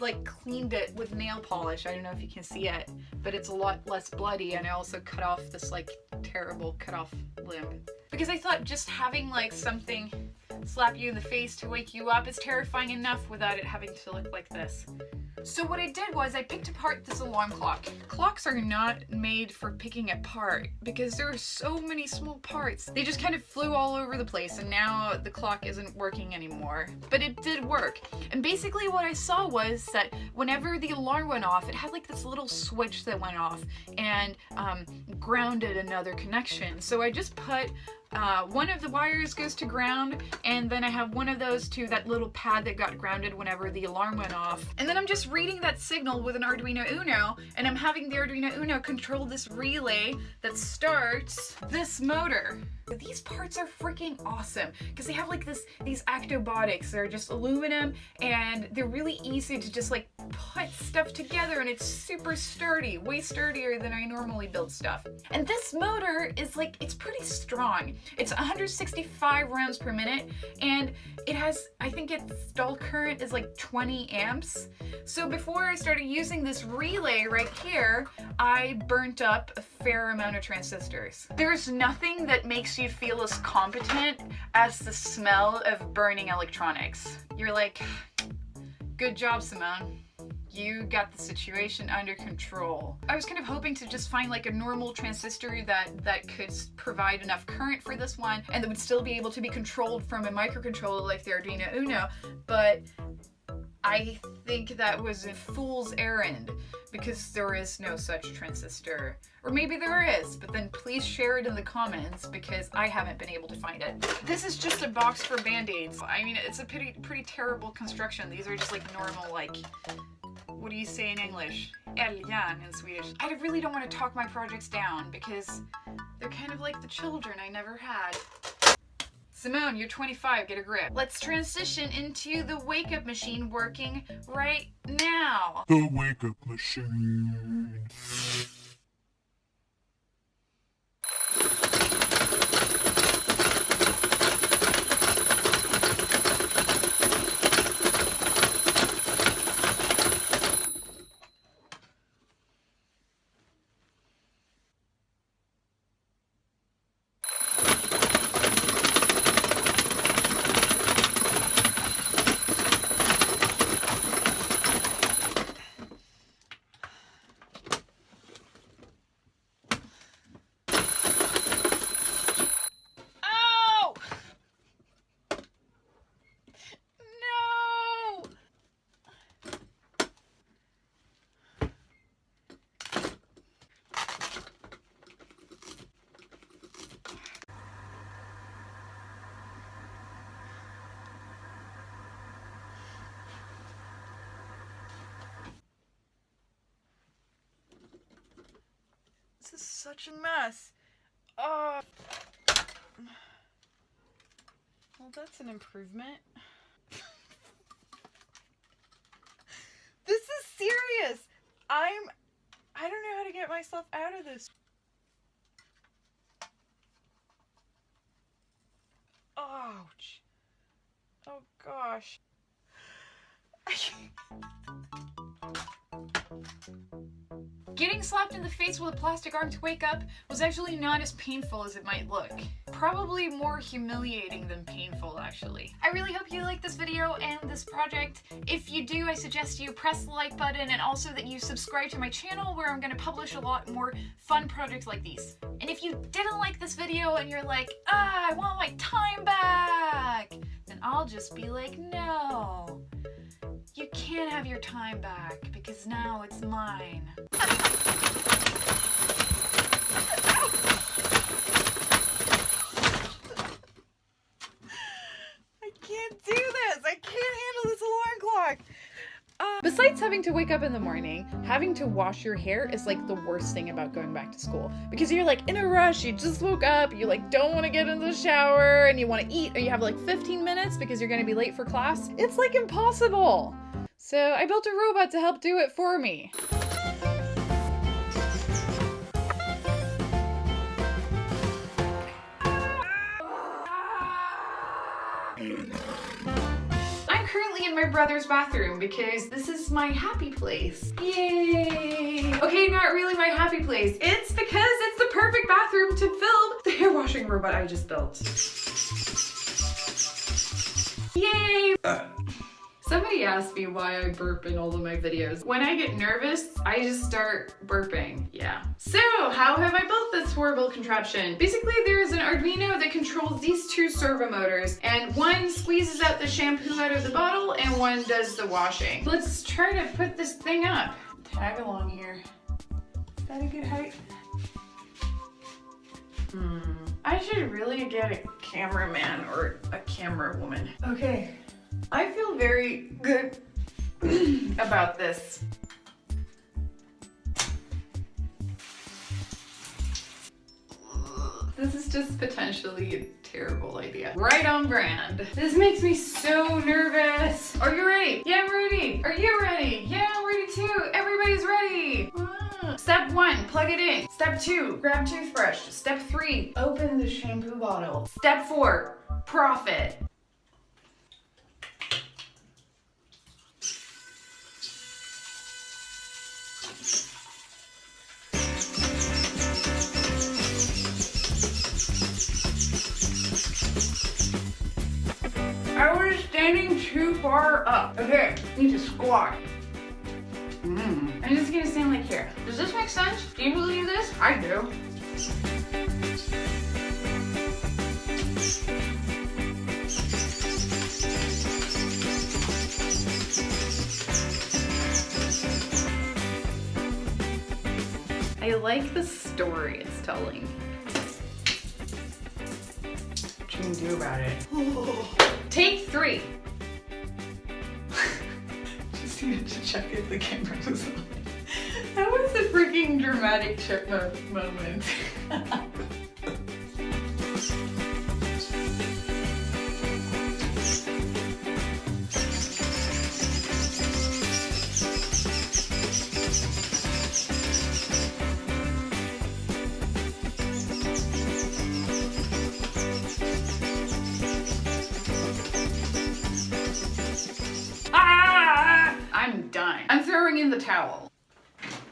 like cleaned it with nail polish. I don't know if you can see it, but it's a lot less bloody, and I also cut off this like terrible cut off limb. Because I thought just having like something slap you in the face to wake you up is terrifying enough without it having to look like this. So what I did was I picked apart this alarm clock. Clocks are not made for picking apart because there are so many small parts. They just kind of flew all over the place, and now the clock isn't working anymore. But it did work. And basically what I saw was that whenever the alarm went off, it had like this little switch that went off and grounded another connection. So I just put one of the wires goes to ground, and then I have one of those to that little pad that got grounded whenever the alarm went off. And then I'm just reading that signal with an Arduino Uno, and I'm having the Arduino Uno control this relay that starts this motor. These parts are freaking awesome because they have like these Actobotics. They're just aluminum, and they're really easy to just like put stuff together, and it's super sturdy, way sturdier than I normally build stuff. And this motor is like, it's pretty strong. It's 165 rounds per minute, and it has, I think its stall current is like 20 amps. So before I started using this relay right here, I burnt up a fair amount of transistors. There's nothing that makes you feel as competent as the smell of burning electronics. You're like, good job, Simone. You got the situation under control. I was kind of hoping to just find like a normal transistor that could provide enough current for this one and that would still be able to be controlled from a microcontroller like the Arduino Uno, but I think that was a fool's errand because there is no such transistor. Or maybe there is, but then please share it in the comments because I haven't been able to find it. This is just a box for band-aids. I mean, it's a pretty terrible construction. These are just like normal, like, what do you say in English? Älgen in Swedish. I really don't want to talk my projects down because they're kind of like the children I never had. Simone, you're 25, get a grip. Let's transition into the wake-up machine working right now. The wake-up machine. This is such a mess. Oh. Well, that's an improvement. This is serious. I don't know how to get myself out of this. Ouch. Oh gosh. Getting slapped in the face with a plastic arm to wake up was actually not as painful as it might look. Probably more humiliating than painful, actually. I really hope you like this video and this project. If you do, I suggest you press the like button and also that you subscribe to my channel where I'm going to publish a lot more fun projects like these. And if you didn't like this video and you're like, I want my time back, then I'll just be like, no. You can't have your time back because now it's mine. I can't do this. I can't handle this alarm clock. Besides having to wake up in the morning, having to wash your hair is like the worst thing about going back to school. Because you're like in a rush, you just woke up, you like don't want to get in the shower, and you want to eat, or you have like 15 minutes because you're going to be late for class. It's like impossible. So I built a robot to help do it for me. I'm currently in my brother's bathroom because this is my happy place. Yay! Okay, not really my happy place. It's because it's the perfect bathroom to film the hair washing robot I just built. Yay! Somebody asked me why I burp in all of my videos. When I get nervous, I just start burping. Yeah. So, how have I built this horrible contraption? Basically, there is an Arduino that controls these two servo motors, and one squeezes out the shampoo out of the bottle, and one does the washing. Let's try to put this thing up. Tag along here. Is that a good height? I should really get a cameraman or a camera woman. Okay. I feel very good about this. This is just potentially a terrible idea. Right on brand. This makes me so nervous. Are you ready? Yeah, I'm ready. Are you ready? Yeah, I'm ready too. Everybody's ready. Step 1, plug plug it in. Step 2, grab toothbrush. Step 3, open the shampoo bottle. Step 4, profit. I was standing too far up. Okay, need to squat. I'm just gonna stand like here. Does this make sense? Do you believe this? I do. I like the story it's telling. What you can do about it? Take 3. Just needed to check if the camera was on. That was a freaking dramatic chipmunk moment. I'm done. I'm throwing in the towel.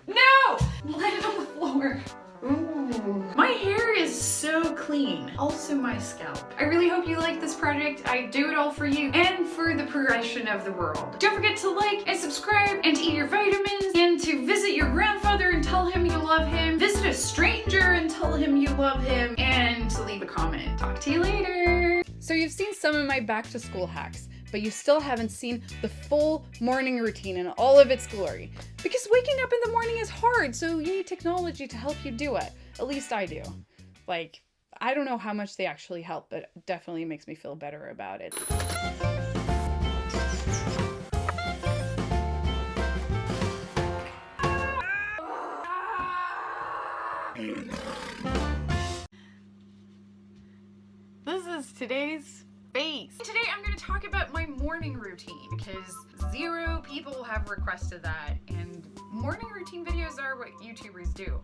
No! Let it on the floor. Ooh. My hair is so clean. Also my scalp. I really hope you like this project. I do it all for you and for the progression of the world. Don't forget to like and subscribe and to eat your vitamins and to visit your grandfather and tell him you love him. Visit a stranger and tell him you love him and to leave a comment. Talk to you later. So you've seen some of my back to school hacks, but you still haven't seen the full morning routine in all of its glory. Because waking up in the morning is hard, so you need technology to help you do it. At least I do. Like, I don't know how much they actually help, but it definitely makes me feel better about it. This is today's face. Today I'm going to talk about my morning routine because 0 people have requested that, and morning routine videos are what YouTubers do,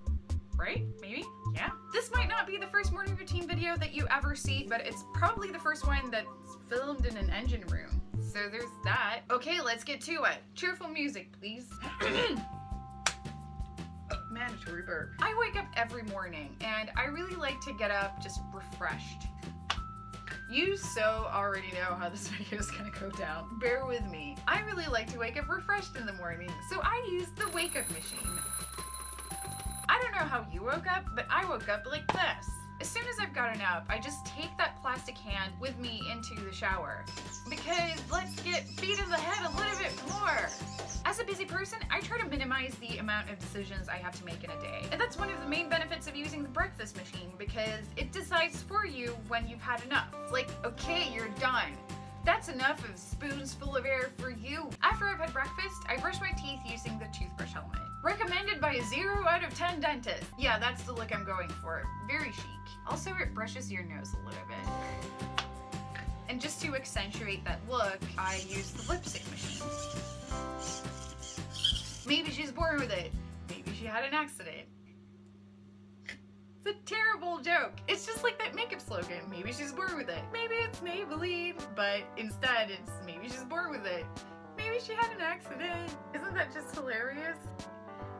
right? Maybe? Yeah. This might not be the first morning routine video that you ever see, but it's probably the first one that's filmed in an engine room. So there's that. Okay, let's get to it. Cheerful music, please. Mandatory burp. I wake up every morning and I really like to get up just refreshed. You so already know how this video is gonna go down. Bear with me. I really like to wake up refreshed in the morning, so I use the wake up machine. I don't know how you woke up, but I woke up like this. As soon as I've gotten up, I just take that plastic hand with me into the shower. Because let's get beat in the head a little bit more. As a busy person, I try to minimize the amount of decisions I have to make in a day. And that's one of the main benefits of using the breakfast machine because it decides for you when you've had enough. It's like, okay, you're done. That's enough of spoons full of air for you. After I've had breakfast, I brush my teeth using the toothbrush helmet. Recommended by a 0 out of 10 dentist. Yeah, that's the look I'm going for. Very chic. Also, it brushes your nose a little bit. And just to accentuate that look, I use the lipstick machine. Maybe she's born with it. Maybe she had an accident. It's a terrible joke. It's just like that makeup slogan. Maybe she's born with it. Maybe it's Maybelline, but instead it's maybe she's born with it. Maybe she had an accident. Isn't that just hilarious?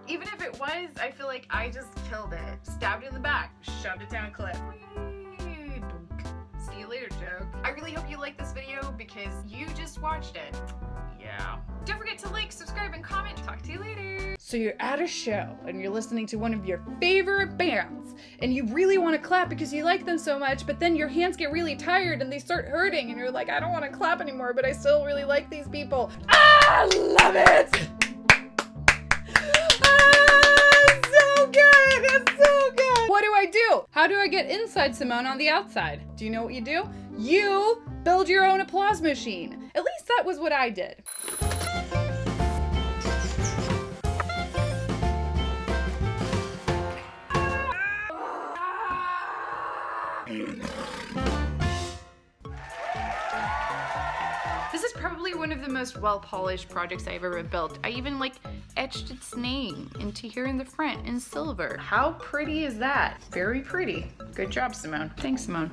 Even if it was, I feel like I just killed it. Stabbed it in the back, shoved it down a cliff. See you later, joke. I really hope you like this video because you just watched it. Yeah. Don't forget to like, subscribe, and comment. Talk to you later. So you're at a show and you're listening to one of your favorite bands and you really want to clap because you like them so much, but then your hands get really tired and they start hurting and you're like, I don't want to clap anymore, but I still really like these people. I love it! So good! It's so good! What do I do? How do I get inside Simone on the outside? Do you know what you do? You build your own applause machine. At least that was what I did. probably one of the most well-polished projects I've ever built. I even like etched its name into here in the front in silver. How pretty is that? Very pretty. Good job, Simone. Thanks, Simone.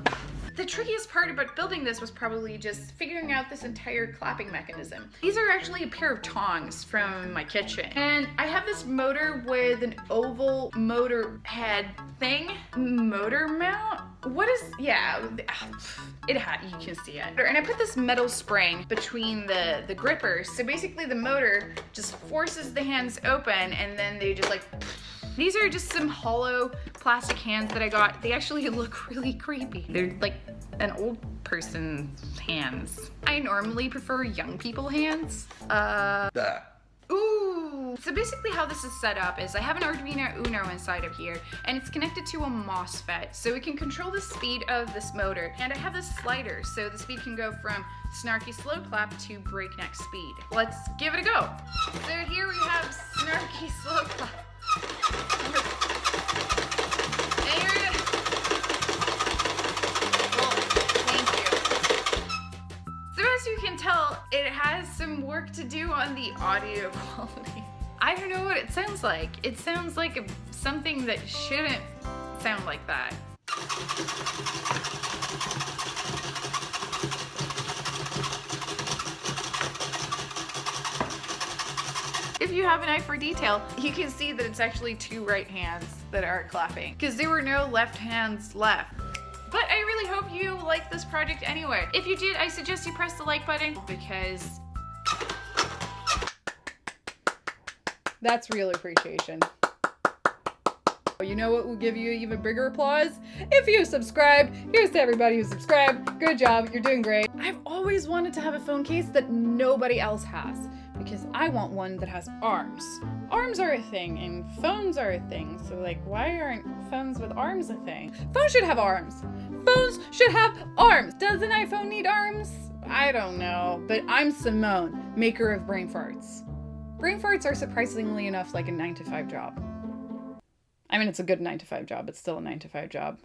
The trickiest part about building this was probably just figuring out this entire clapping mechanism. These are actually a pair of tongs from my kitchen. And I have this motor with an oval motor head thing. Motor mount? What is, yeah, it had, you can see it. And I put this metal spring between the grippers. So basically the motor just forces the hands open and then they just like, these are just some hollow plastic hands that I got. They actually look really creepy. They're like an old person's hands. I normally prefer young people hands. Ooh. So basically how this is set up is I have an Arduino Uno inside of here and it's connected to a MOSFET so it can control the speed of this motor. And I have this slider so the speed can go from snarky slow clap to breakneck speed. Let's give it a go. So here we have snarky slow clap. As you can tell, it has some work to do on the audio quality. I don't know what it sounds like. It sounds like something that shouldn't sound like that. If you have an eye for detail, you can see that it's actually two right hands that are clapping because there were no left hands left. But I really hope you like this project anyway. If you did, I suggest you press the like button because That's real appreciation. You know what will give you even bigger applause? If you subscribe. Here's to everybody who subscribed. Good job, you're doing great. I've always wanted to have a phone case that nobody else has because I want one that has arms. Arms are a thing and phones are a thing, so like why aren't phones with arms a thing? Phones should have arms. Phones should have arms. Does an iPhone need arms? I don't know, but I'm Simone, maker of brain farts. Brain farts are surprisingly enough like a 9-to-5 job. I mean, it's a good 9-to-5 job. It's still a 9-to-5 job.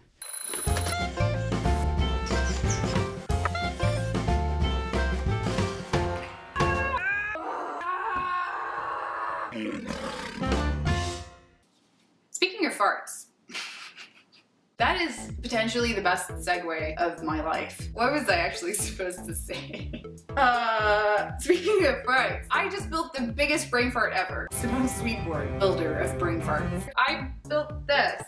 Speaking of farts, that is potentially the best segue of my life. What was I actually supposed to say? Speaking of farts, I just built the biggest brain fart ever. Simone Sweetboard, builder of brain farts. I built this.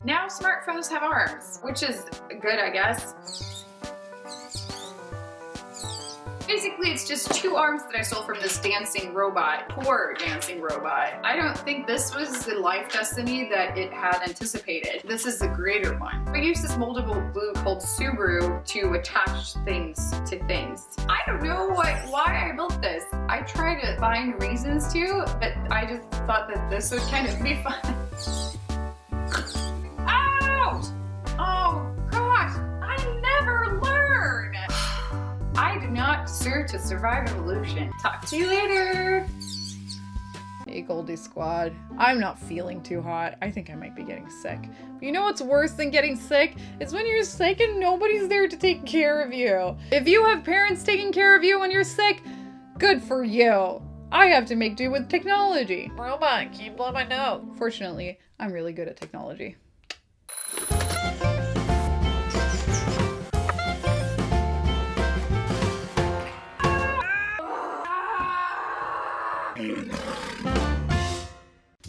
Now smartphones have arms, which is good, I guess. Basically, it's just two arms that I stole from this dancing robot. Poor dancing robot. I don't think this was the life destiny that it had anticipated. This is the greater one. I used this moldable glue called Subaru to attach things to things. I don't know why I built this. I tried to find reasons to, but I just thought that this would kind of be fun. Oh gosh, I never learn. I do not deserve to survive evolution. Talk to you later. Hey GoldieSquad, I'm not feeling too hot. I think I might be getting sick. But you know what's worse than getting sick? It's when you're sick and nobody's there to take care of you. If you have parents taking care of you when you're sick, good for you. I have to make do with technology. Robot, can you blow my nose? Fortunately, I'm really good at technology.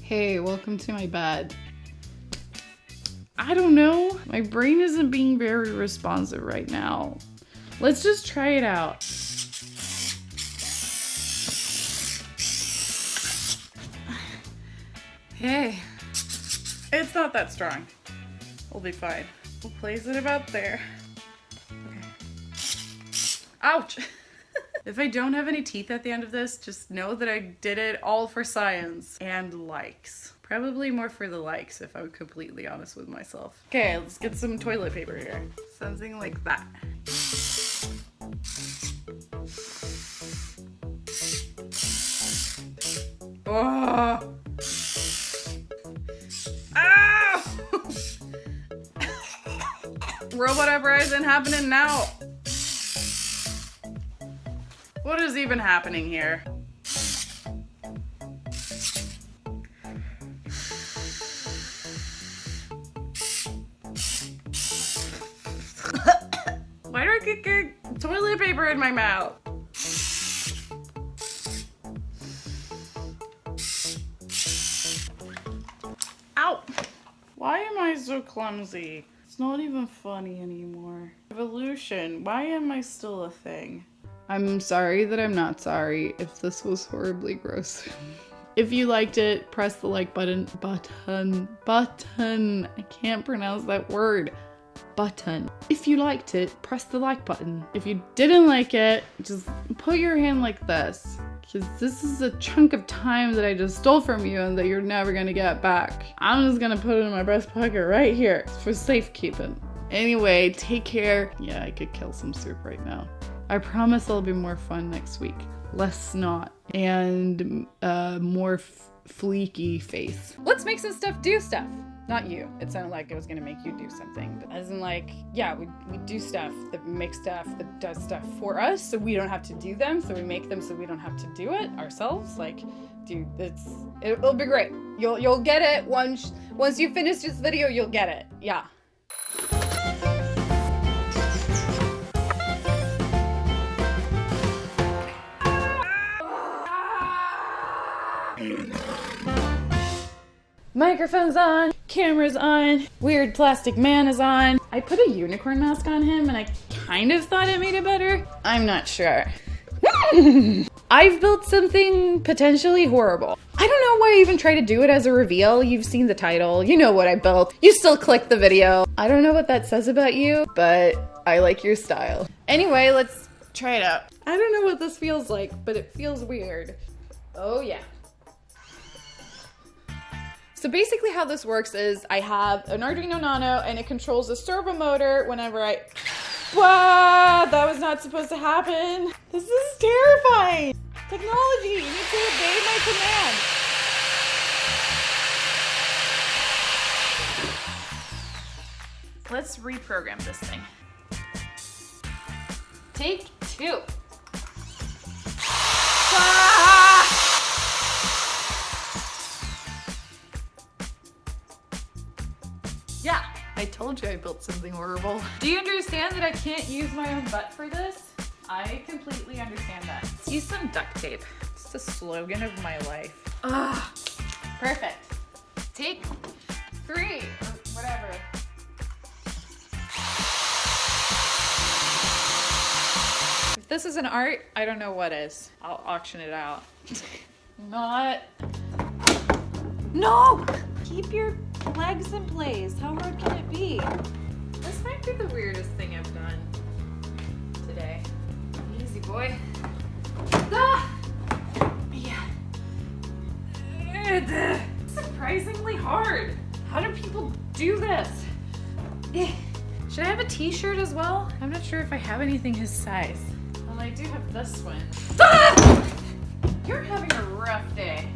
Hey, welcome to my bed. I don't know. My brain isn't being very responsive right now. Let's just try it out. Hey. It's not that strong. We'll be fine. We'll place it about there. Okay. Ouch! If I don't have any teeth at the end of this, just know that I did it all for science and likes. Probably more for the likes, if I'm completely honest with myself. Okay, let's get some toilet paper here. Something like that. Oh! Ow! Robot uprising happening now. What is even happening here? Why do I get toilet paper in my mouth? Ow! Why am I so clumsy? It's not even funny anymore. Evolution, why am I still a thing? I'm sorry that I'm not sorry if this was horribly gross. If you liked it, press the like button. Button. I can't pronounce that word. Button. If you liked it, press the like button. If you didn't like it, just put your hand like this. Because this is a chunk of time that I just stole from you and that you're never gonna get back. I'm just gonna put it in my breast pocket right here for safekeeping. Anyway, take care. Yeah, I could kill some soup right now. I promise it'll be more fun next week. Less snot and more fleeky face. Let's make some stuff do stuff. Not you. It sounded like it was gonna make you do something. But as in like, yeah, we do stuff that makes stuff that does stuff for us so we don't have to do them. So we make them so we don't have to do it ourselves. Like, dude, it'll be great. You'll get it once you finish this video, you'll get it. Yeah. Microphone's on, camera's on, weird plastic man is on. I put a unicorn mask on him and I kind of thought it made it better. I'm not sure. I've built something potentially horrible. I don't know why I even try to do it as a reveal. You've seen the title, you know what I built. You still click the video. I don't know what that says about you, but I like your style. Anyway, let's try it out. I don't know what this feels like, but it feels weird. Oh yeah. So basically how this works is I have an Arduino Nano and it controls a servo motor whenever I... Wow, that was not supposed to happen. This is terrifying. Technology, you need to obey my command. Let's reprogram this thing. Take 2. Yeah, I told you I built something horrible. Do you understand that I can't use my own butt for this? I completely understand that. Let's use some duct tape. It's the slogan of my life. Ugh, perfect. Take 3, or whatever. If this is an art, I don't know what is. I'll auction it out. Not. No! Keep your legs in place. How hard can it be? This might be the weirdest thing I've done today. Easy, boy. Ah! Yeah. Surprisingly hard. How do people do this? Should I have a t-shirt as well? I'm not sure if I have anything his size. Well, I do have this one. Ah! You're having a rough day.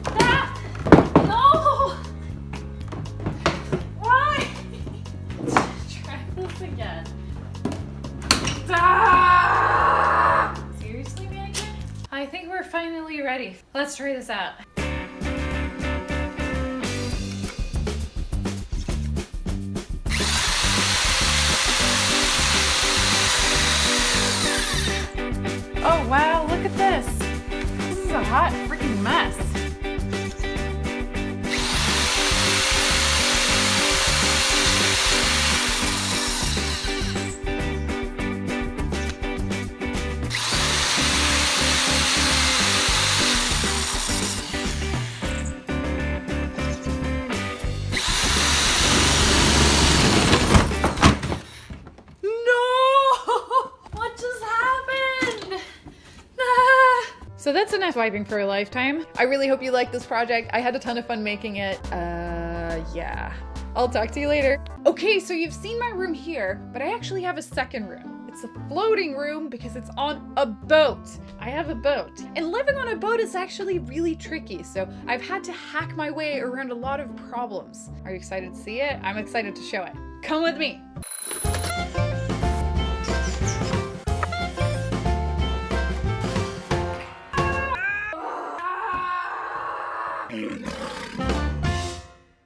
Ah! No! Why? Try this again. Ah! Seriously, Megan? I think we're finally ready. Let's try this out. Oh wow, look at this. This is a hot freaking mess. That's enough wiping for a lifetime. I really hope you like this project. I had a ton of fun making it. Yeah. I'll talk to you later. Okay, so you've seen my room here, but I actually have a second room. It's a floating room because it's on a boat. I have a boat. And living on a boat is actually really tricky, so I've had to hack my way around a lot of problems. Are you excited to see it? I'm excited to show it. Come with me.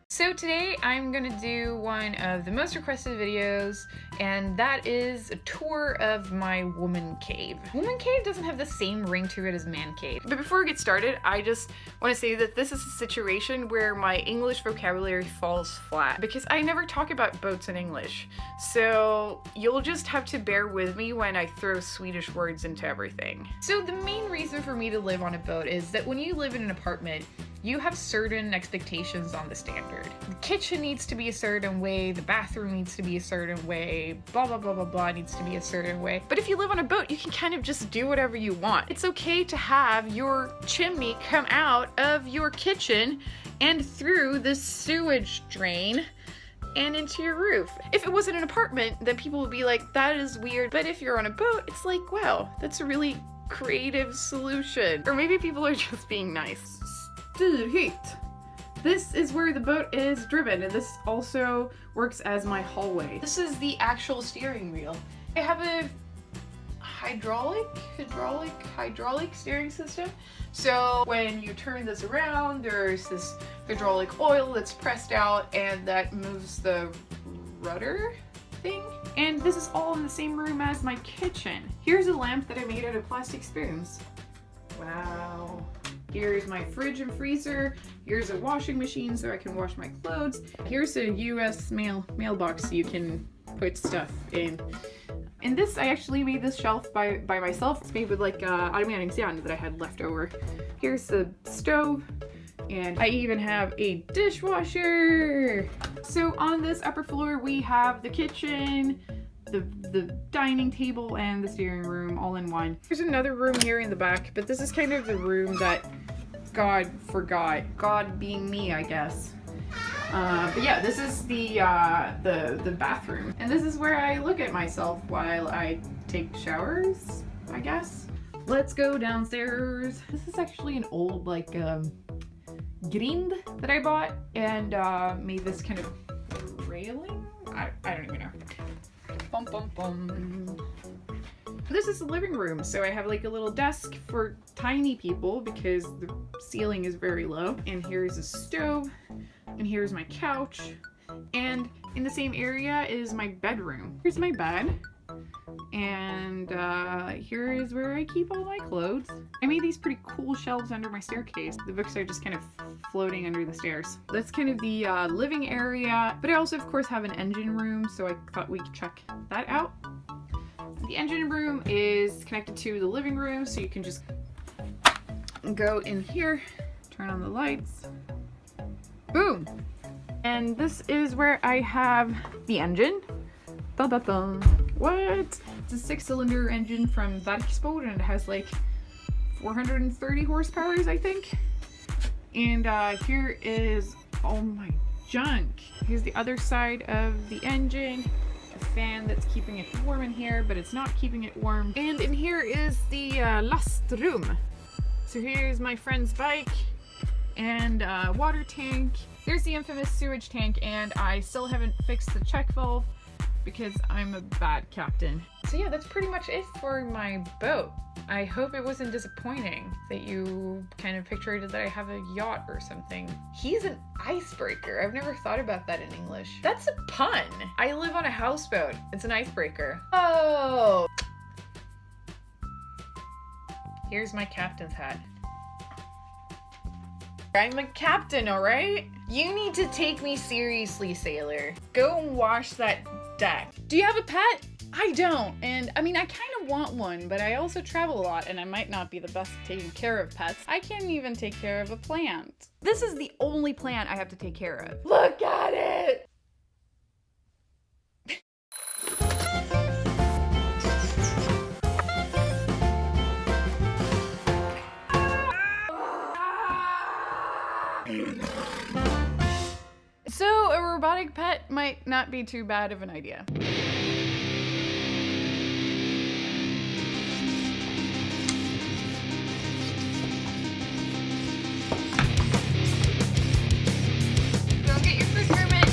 So today I'm gonna do one of the most requested videos, and that is a tour of my woman cave. Woman cave doesn't have the same ring to it as man cave. But before we get started, I just want to say that this is a situation where my English vocabulary falls flat because I never talk about boats in English. So you'll just have to bear with me when I throw Swedish words into everything. So the main reason for me to live on a boat is that when you live in an apartment, you have certain expectations on the standard. The kitchen needs to be a certain way, the bathroom needs to be a certain way, blah blah blah blah blah needs to be a certain way. But if you live on a boat, you can kind of just do whatever you want. It's okay to have your chimney come out of your kitchen and through the sewage drain and into your roof. If it wasn't an apartment, then people would be like, that is weird. But if you're on a boat, it's like, wow, that's a really creative solution. Or maybe people are just being nice. Styrhit. This is where the boat is driven, and this also works as my hallway. This is the actual steering wheel. I have a hydraulic steering system. So when you turn this around, there's this hydraulic oil that's pressed out, and that moves the rudder thing. And this is all in the same room as my kitchen. Here's a lamp that I made out of plastic spoons. Wow. Here's my fridge and freezer. Here's a washing machine so I can wash my clothes. Here's a US mailbox so you can put stuff in. And this, I actually made this shelf by myself. It's made with like automatic sound that I had left over. Here's the stove, and I even have a dishwasher. So on this upper floor, we have the kitchen, the dining table, and the steering room all in one. There's another room here in the back, but this is kind of the room that God forgot. God being me, I guess. But yeah, this is the bathroom. And this is where I look at myself while I take showers, I guess. Let's go downstairs. This is actually an old like grind that I bought and made this kind of railing. I don't even know. Bum, bum, bum. This is the living room, so I have like a little desk for tiny people because the ceiling is very low. And here's a stove, and here's my couch, and in the same area is my bedroom. Here's my bed, and here is where I keep all my clothes. I made these pretty cool shelves under my staircase. The books are just kind of floating under the stairs. That's kind of the living area, but I also of course have an engine room, so I thought we could check that out. The engine room is connected to the living room, so you can just go in here, turn on the lights, boom. And this is where I have the engine. Da-da-da. What? It's a 6-cylinder engine from Verksport, and it has like 430 horsepower, I think. And here is all my junk. Here's the other side of the engine. A fan that's keeping it warm in here, but it's not keeping it warm. And in here is the lastrum. So here's my friend's bike and water tank. There's the infamous sewage tank, and I still haven't fixed the check valve because I'm a bad captain. So yeah, that's pretty much it for my boat. I hope it wasn't disappointing, that you kind of pictured that I have a yacht or something. He's an icebreaker. I've never thought about that in English. That's a pun. I live on a houseboat. It's an icebreaker. Oh! Here's my captain's hat. I'm a captain, alright? You need to take me seriously, sailor. Go and wash that deck. Do you have a pet? I don't, and I mean, I kind of want one, but I also travel a lot, and I might not be the best at taking care of pets. I can't even take care of a plant. This is the only plant I have to take care of. Look at it! robotic pet might not be too bad of an idea. Go get your food, Kermit.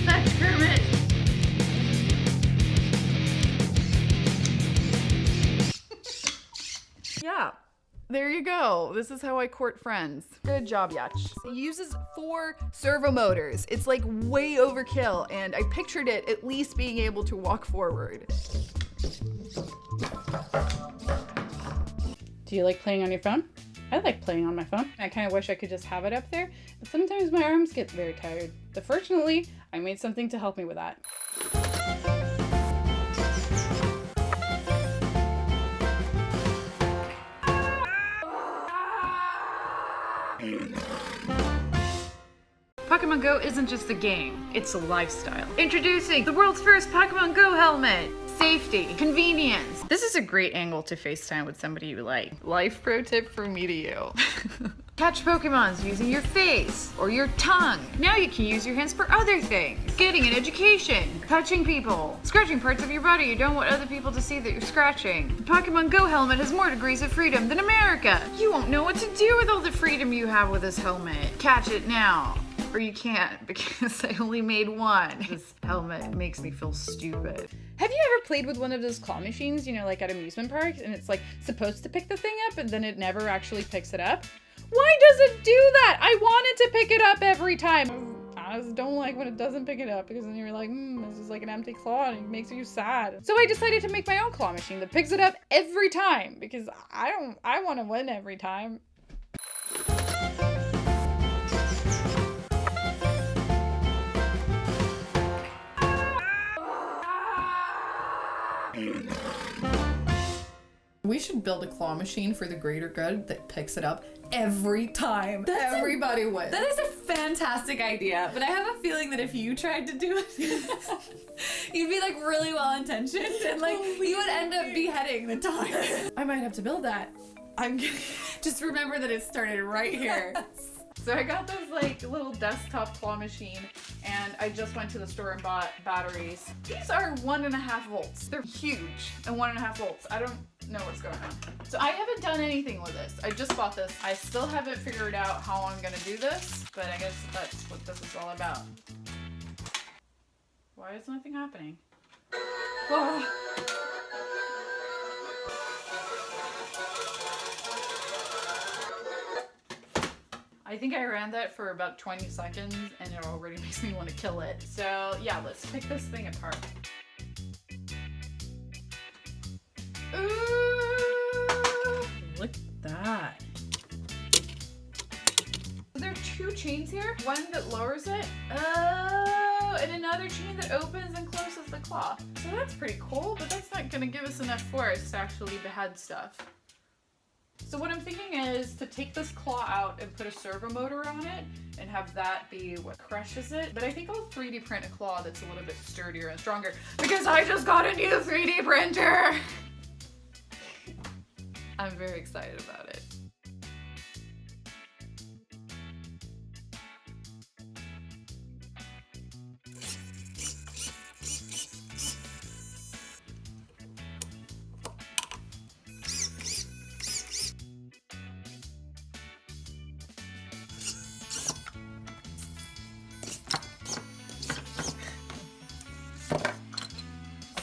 That's Kermit. Yeah, there you go. This is how I court friends. Good job, Yatch. It uses 4 servo motors. It's like way overkill, and I pictured it at least being able to walk forward. Do you like playing on your phone? I like playing on my phone. I kind of wish I could just have it up there, but sometimes my arms get very tired. But fortunately, I made something to help me with that. Pokemon Go isn't just a game, it's a lifestyle. Introducing the world's first Pokemon Go helmet. Safety, convenience. This is a great angle to FaceTime with somebody you like. Life pro tip from me to you. Catch Pokemons using your face or your tongue. Now you can use your hands for other things. Getting an education, touching people, scratching parts of your body you don't want other people to see that you're scratching. The Pokemon Go helmet has more degrees of freedom than America. You won't know what to do with all the freedom you have with this helmet. Catch it now. Or you can't, because I only made one. This helmet makes me feel stupid. Have you ever played with one of those claw machines, you know, like at amusement parks, and it's like supposed to pick the thing up and then it never actually picks it up? Why does it do that? I want it to pick it up every time. I just don't like when it doesn't pick it up, because then you're like, this is like an empty claw and it makes you sad. So I decided to make my own claw machine that picks it up every time, because I want to win every time. We should build a claw machine for the greater good that picks it up every time. Everybody wins. That is a fantastic idea, but I have a feeling that if you tried to do it, you'd be like really well intentioned and like you would end up beheading the toy. I might have to build that. I'm kidding. Just remember that it started right here. So I got this like little desktop claw machine, and I just went to the store and bought batteries. These are 1.5 volts. They're huge and 1.5 volts. I don't know what's going on. So I haven't done anything with this. I just bought this. I still haven't figured out how I'm gonna do this, but I guess that's what this is all about. Why is nothing happening? Oh. I think I ran that for about 20 seconds and it already makes me want to kill it. So yeah, let's pick this thing apart. Ooh, look at that. There are 2 chains here. One that lowers it. Oh, and another chain that opens and closes the claw. So that's pretty cool, but that's not gonna give us enough force to actually behead stuff. So what I'm thinking is to take this claw out and put a servo motor on it and have that be what crushes it. But I think I'll 3D print a claw that's a little bit sturdier and stronger, because I just got a new 3D printer. I'm very excited about it.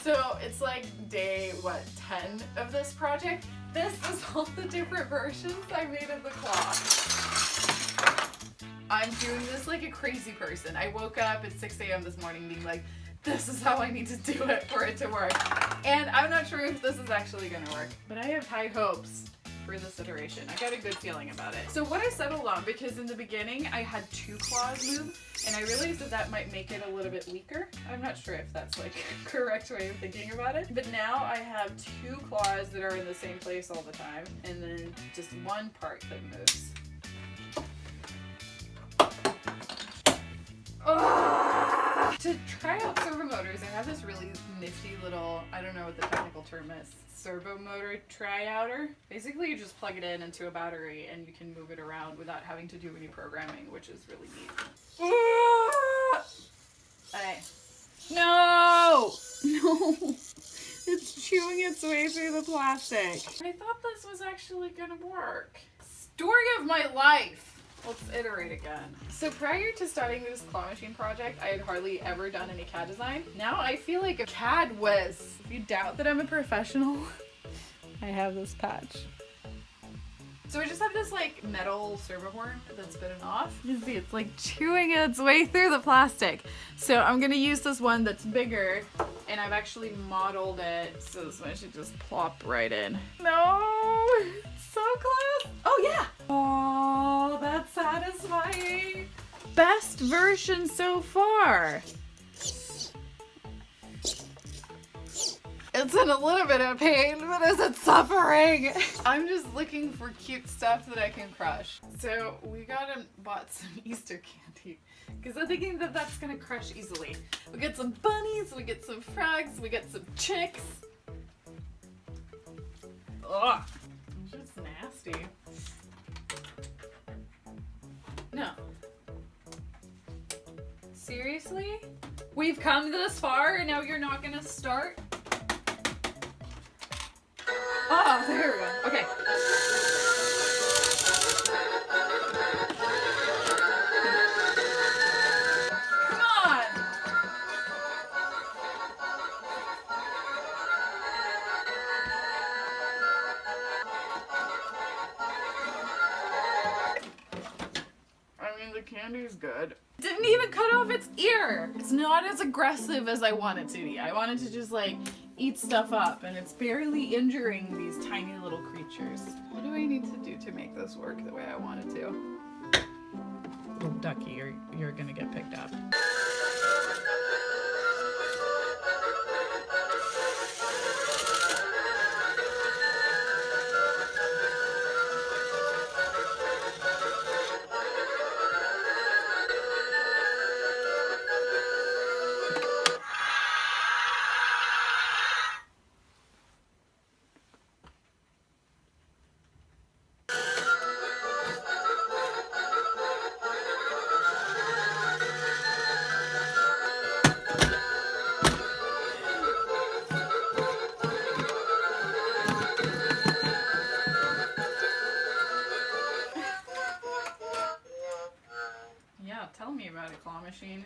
So it's like day, 10 of this project. This is all the different versions I made of the claw. I'm doing this like a crazy person. I woke up at 6 a.m. this morning being like, this is how I need to do it for it to work. And I'm not sure if this is actually gonna work, but I have high hopes for this iteration. I got a good feeling about it. So what I settled on, because in the beginning I had 2 claws move, and I realized that that might make it a little bit weaker. I'm not sure if that's like a correct way of thinking about it. But now I have 2 claws that are in the same place all the time, and then just one part that moves. Oh! To try out servo motors, I have this really nifty little, I don't know what the technical term is, servo motor tri-outer. Basically, you just plug it in into a battery and you can move it around without having to do any programming, which is really neat. Okay. No! No! It's chewing its way through the plastic. I thought this was actually gonna work. Story of my life! Let's iterate again. So prior to starting this claw machine project, I had hardly ever done any CAD design. Now I feel like a CAD whiz. If you doubt that I'm a professional, I have this patch. So I just have this like metal servo horn that's bitten off. You can see it's like chewing its way through the plastic. So I'm gonna use this one that's bigger, and I've actually modeled it so this one should just plop right in. No, so close. Oh yeah. Oh, that's satisfying. Best version so far. It's in a little bit of pain, but is it suffering? I'm just looking for cute stuff that I can crush. So we bought some Easter candy because I'm thinking that that's gonna crush easily. We get some bunnies, we get some frogs, we get some chicks. Ugh, it's just nasty. No. Seriously? We've come this far and now you're not gonna start? Oh, there we go. Okay. Come on! I mean, the candy's good. Didn't even cut off its ear! It's not as aggressive as I want it to be. I want it to just like eat stuff up, and it's barely injuring these tiny little creatures. What do I need to do to make this work the way I want it to? Little ducky, you're gonna get picked up. Yeah, tell me about a claw machine.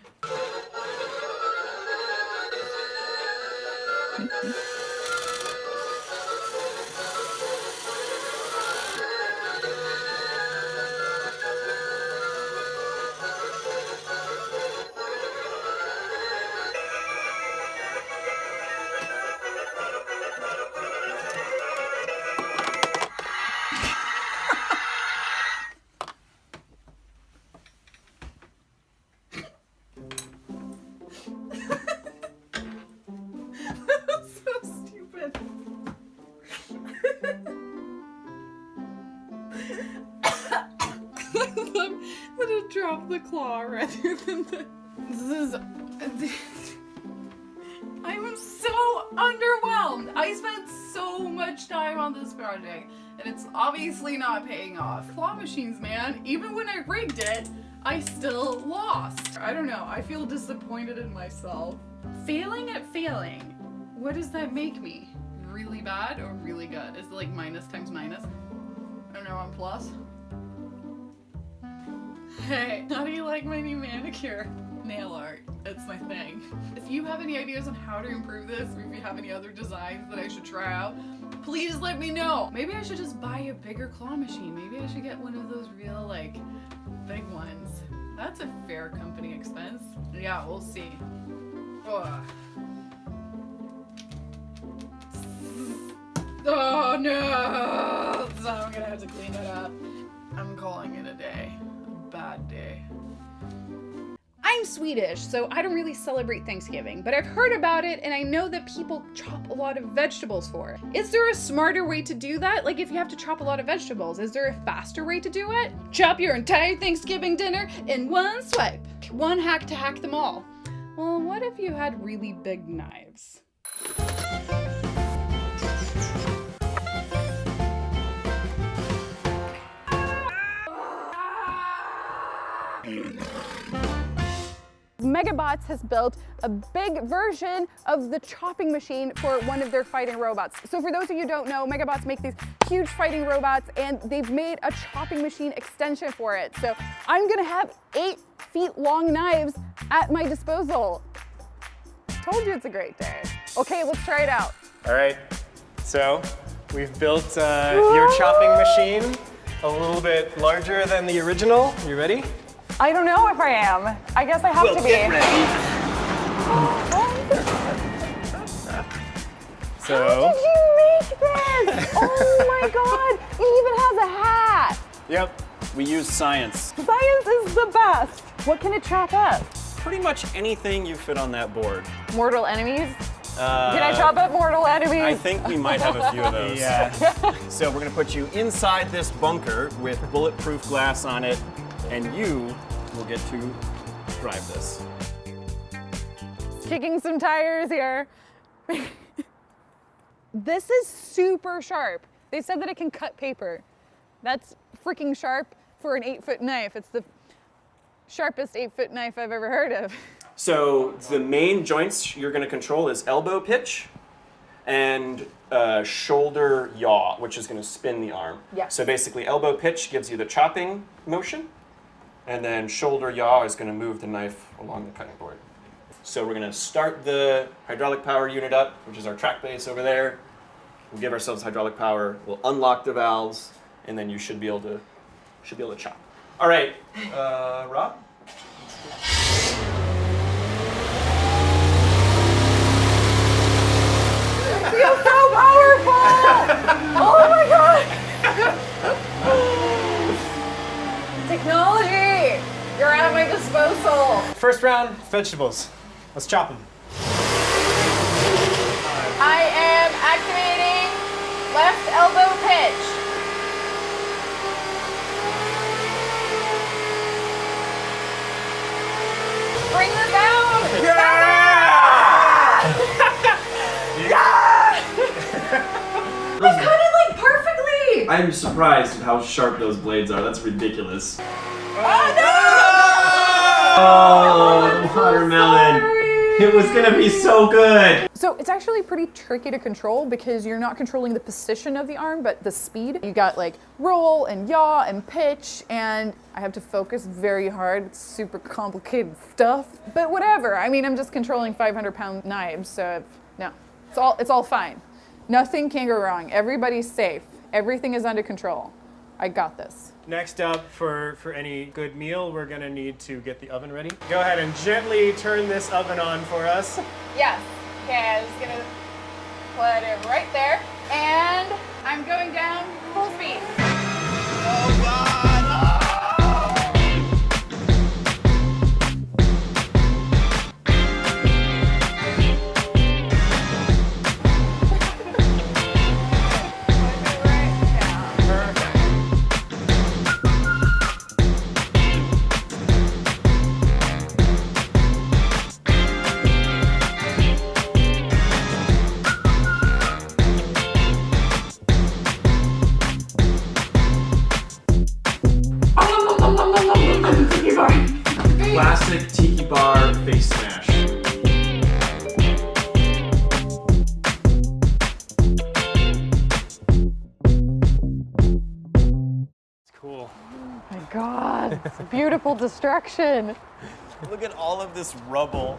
Drop the claw rather than the... I'm so underwhelmed. I spent so much time on this project and it's obviously not paying off. Claw machines, man. Even when I rigged it, I still lost. I don't know. I feel disappointed in myself. Failing at failing. What does that make me? Really bad or really good? Is it like minus times minus? I don't know, on plus? Hey, how do you like my new manicure? Nail art, it's my thing. If you have any ideas on how to improve this, or if you have any other designs that I should try out, please let me know. Maybe I should just buy a bigger claw machine. Maybe I should get one of those real, like, big ones. That's a fair company expense. Yeah, we'll see. Ugh. Oh no! So I'm gonna have to clean it up. I'm calling it a day. Bad day. I'm Swedish, so I don't really celebrate Thanksgiving, but I've heard about it and I know that people chop a lot of vegetables for it. Is there a smarter way to do that? Like if you have to chop a lot of vegetables, is there a faster way to do it? Chop your entire Thanksgiving dinner in one swipe. One hack to hack them all. Well, what if you had really big knives? Megabots has built a big version of the chopping machine for one of their fighting robots. So for those of you who don't know, Megabots make these huge fighting robots and they've made a chopping machine extension for it. So I'm gonna have 8 feet long knives at my disposal. Told you it's a great day. Okay, let's try it out. All right, so we've built your chopping machine a little bit larger than the original. You ready? I don't know if I am. I guess I have to be. Get ready. So. How did you make this? Oh my God, it even has a hat. Yep, we use science. Science is the best. What can it chop up? Pretty much anything you fit on that board. Mortal enemies? Can I chop up mortal enemies? I think we might have a few of those. Yeah. So we're gonna put you inside this bunker with bulletproof glass on it, and you will get to drive this. Kicking some tires here. This is super sharp. They said that it can cut paper. That's freaking sharp for an 8-foot knife. It's the sharpest 8-foot knife I've ever heard of. So the main joints you're gonna control is elbow pitch and shoulder yaw, which is gonna spin the arm. Yeah. So basically elbow pitch gives you the chopping motion, and then shoulder yaw is gonna move the knife along the cutting board. So we're gonna start the hydraulic power unit up, which is our track base over there. We'll give ourselves hydraulic power, we'll unlock the valves, and then you should be able to chop. All right, Rob? I feel so powerful! Oh my God! Technology! You're at my disposal. First round, vegetables. Let's chop them. I am activating left elbow pitch. Bring this down! I cut it like perfectly! I'm surprised at how sharp those blades are. That's ridiculous. Oh, Watermelon. It was gonna be so good. So it's actually pretty tricky to control because you're not controlling the position of the arm, but the speed. You got like roll and yaw and pitch, and I have to focus very hard. It's super complicated stuff, but whatever. I mean, I'm just controlling 500-pound knives, so no, it's all fine. Nothing can go wrong. Everybody's safe. Everything is under control. I got this. Next up, for any good meal, we're gonna need to get the oven ready. Go ahead and gently turn this oven on for us. Yes. Okay, I'm just gonna put it right there, and I'm going down full speed. Oh God! Classic tiki bar face smash. It's cool. Oh my God, it's beautiful destruction. Look at all of this rubble.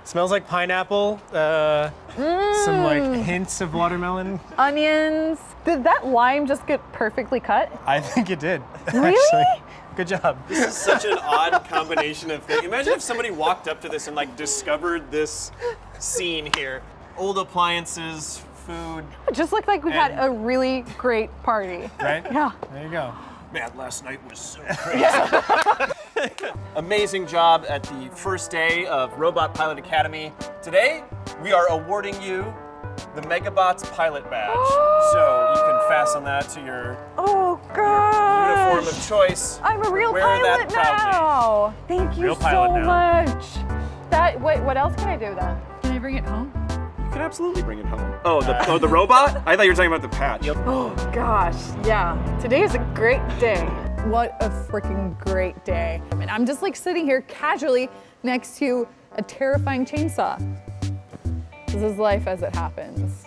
Smells like pineapple. Some like hints of watermelon. Onions. Did that lime just get perfectly cut? I think it did. Really? Actually. Good job. This is such an odd combination of things. Imagine if somebody walked up to this and like discovered this scene here. Old appliances, food. It just looked like we had a really great party. Right? Yeah. There you go. Man, last night was so crazy. Amazing job at the first day of Robot Pilot Academy. Today, we are awarding you the Megabots Pilot Badge. So you can fasten that to your uniform of choice. I'm a real Wear pilot that proudly. now. Thank you Real pilot so now. much. that, what else can I do then? Can I bring it home? You can absolutely bring it home. Oh, the robot? I thought you were talking about the patch. Oh gosh, yeah. Today is a great day. What a freaking great day. I mean, I'm just like sitting here casually next to a terrifying chainsaw. This is life as it happens.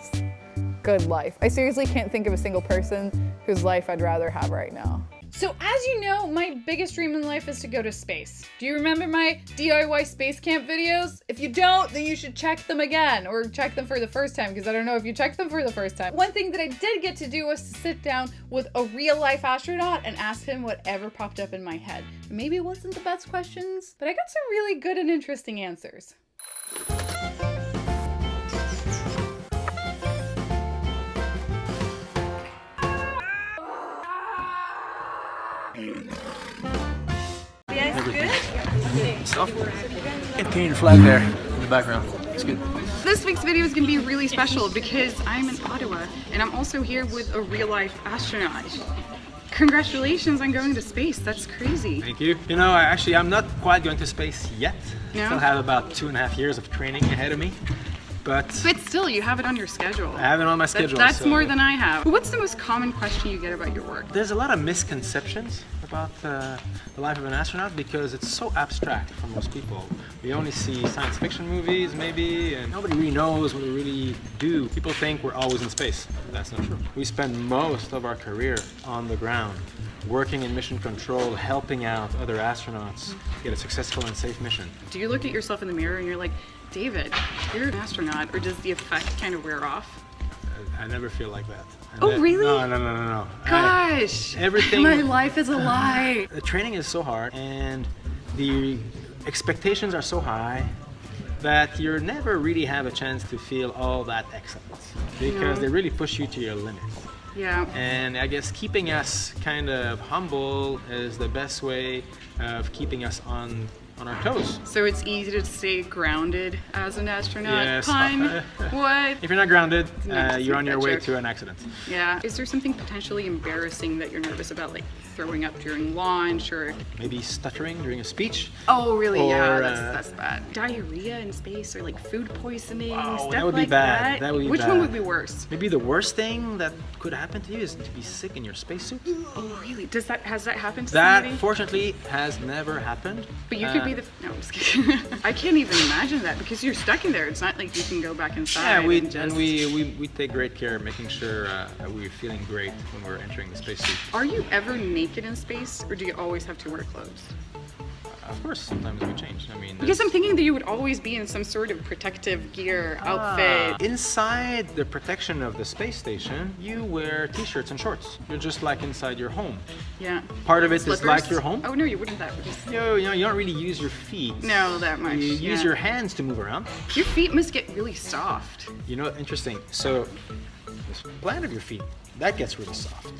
Good life. I seriously can't think of a single person whose life I'd rather have right now. So as you know, my biggest dream in life is to go to space. Do you remember my DIY space camp videos? If you don't, then you should check them again, or check them for the first time, because I don't know if you checked them for the first time. One thing that I did get to do was to sit down with a real life astronaut and ask him whatever popped up in my head. Maybe it wasn't the best questions, but I got some really good and interesting answers. Paint your flag there in the background. It's good. This week's video is going to be really special because I'm in Ottawa and I'm also here with a real life astronaut. Congratulations on going to space. That's crazy. Thank you. You know, I'm not quite going to space yet. No? Still have about 2.5 years of training ahead of me. But still, you have it on your schedule. I have it on my schedule. That's so more than I have. What's the most common question you get about your work? There's a lot of misconceptions about the life of an astronaut because it's so abstract for most people. We only see science fiction movies maybe, and nobody really knows what we really do. People think we're always in space. That's not true. We spend most of our career on the ground, working in mission control, helping out other astronauts get a successful and safe mission. Do you look at yourself in the mirror and you're like, David, you're an astronaut, or does the effect kind of wear off? I never feel like that. Oh, really? No. Gosh, everything. My life is a lie. The training is so hard and the expectations are so high that you never really have a chance to feel all that excellence because they really push you to your limit. Yeah. And I guess keeping us kind of humble is the best way of keeping us on our toes. So it's easy to stay grounded as an astronaut? Yes. Pun? What? If you're not grounded, No, you're on your way joke. to an accident. Yeah. Is there something potentially embarrassing that you're nervous about, like throwing up during launch or? Maybe stuttering during a speech. Oh, really? Or, yeah, that's bad. Diarrhea in space or like food poisoning, stuff that would be like bad. that. That would be Which bad. one would be worse? Maybe the worst thing that could happen to you is to be sick in your spacesuit. Oh, really? Has that happened to That somebody? fortunately has never happened. But you could be the. No, I'm just kidding. I can't even imagine that because you're stuck in there. It's not like you can go back inside. Yeah, we and take great care of making sure that we're feeling great when we're entering the spacesuit. Are you ever naked in space, or do you always have to wear clothes? Of course, sometimes we change. I mean, Because I'm thinking that you would always be in some sort of protective gear, outfit. inside the protection of the space station, you wear t-shirts and shorts. You're just like inside your home. Yeah. Part of it Slippers? is like your home. Oh no, you wouldn't. That would just. You know, you don't really use your feet. No, that much. You use yeah. your hands to move around. Your feet must get really soft. You know, interesting. So, this plant of your feet, that gets really soft.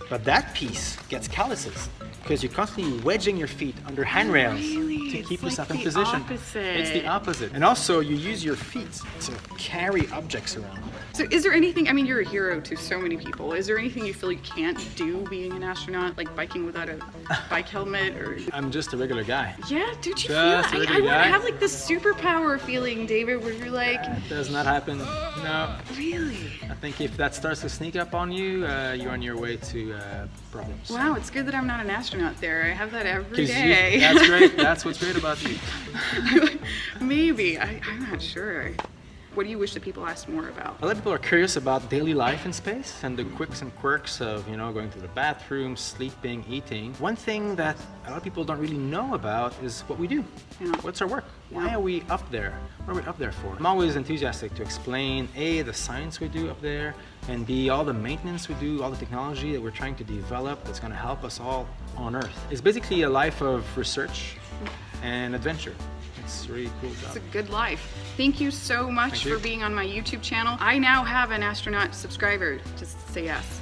But that piece gets calluses because you're constantly wedging your feet under handrails to keep yourself in position. It's the opposite. And also, you use your feet to carry objects around. So is there anything, I mean, you're a hero to so many people. Is there anything you feel you can't do being an astronaut, like biking without a bike helmet or? I'm just a regular guy. Yeah, don't you feel Just that? a I regular want to guy. have like this superpower feeling, David, where you're like. That does not happen. No. Really? I think if that starts to sneak up on you, you're on your way to problems. Wow, it's good that I'm not an astronaut there. I have that every 'Cause day. that's great. That's what's great about you. Maybe. I'm not sure. What do you wish that people asked more about? A lot of people are curious about daily life in space and the quicks and quirks of, you know, going to the bathroom, sleeping, eating. One thing that a lot of people don't really know about is what we do. Yeah. What's our work? Why are we up there? What are we up there for? I'm always enthusiastic to explain A, the science we do up there, and B, all the maintenance we do, all the technology that we're trying to develop that's going to help us all on Earth. It's basically a life of research and adventure. It's a really cool job. It's a good life. Thank you so much Thank you. for being on my YouTube channel. I now have an astronaut subscriber. Just say yes.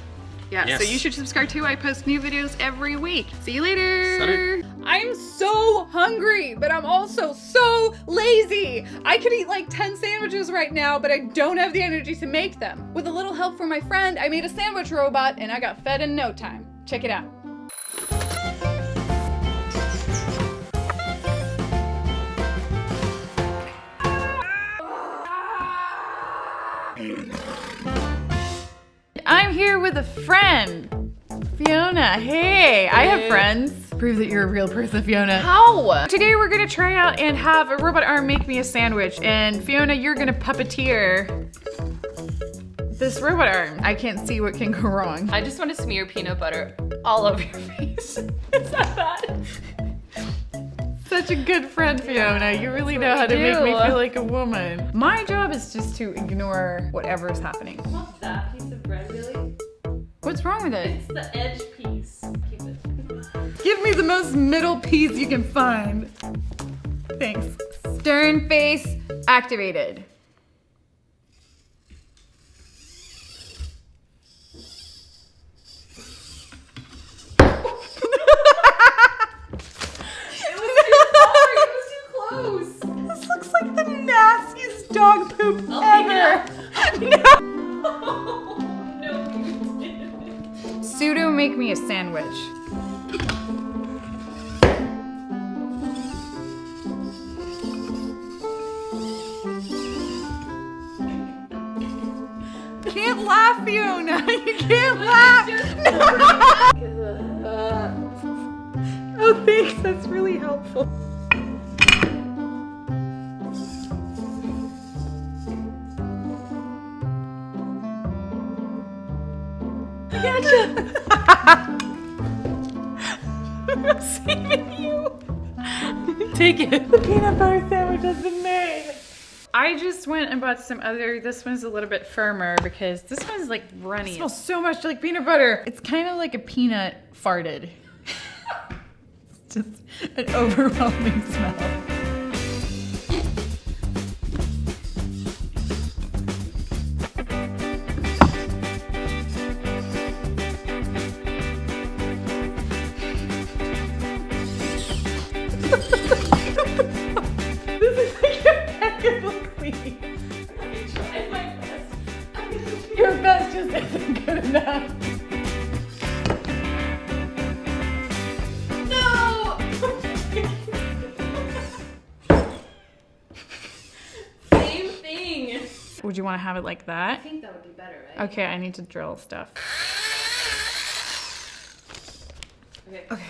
Yeah, Yes. so you should subscribe too. I post new videos every week. See you later. Salut. I'm so hungry, but I'm also so lazy. I could eat like 10 sandwiches right now, but I don't have the energy to make them. With a little help from my friend, I made a sandwich robot and I got fed in no time. Check it out. with a friend. Fiona, hey, I have friends. Prove that you're a real person, Fiona. How? Today we're gonna try out and have a robot arm make me a sandwich, and Fiona, you're gonna puppeteer this robot arm. I can't see what can go wrong. I just want to smear peanut butter all over your face. Is that bad? Such a good friend, Fiona. You really know how to make me feel like a woman. My job is just to ignore whatever's happening. What's that piece of bread, Billy? What's wrong with it? It's the edge piece. Keep it. Give me the most middle piece you can find. Thanks. Stern face activated. This looks like the nastiest dog poop ever. Pseudo make me a sandwich. Can't laugh, Fiona. You can't laugh. Oh, thanks. That's really helpful. I'm saving you. Take it. The peanut butter sandwich has been made. I just went and bought some other, this one's a little bit firmer because this one's like runny. It smells so much like peanut butter. It's kind of like a peanut farted. It's just an overwhelming smell. Your best just isn't good enough. No! Same thing. Would you want to have it like that? I think that would be better, right? Okay, I need to drill stuff. Okay.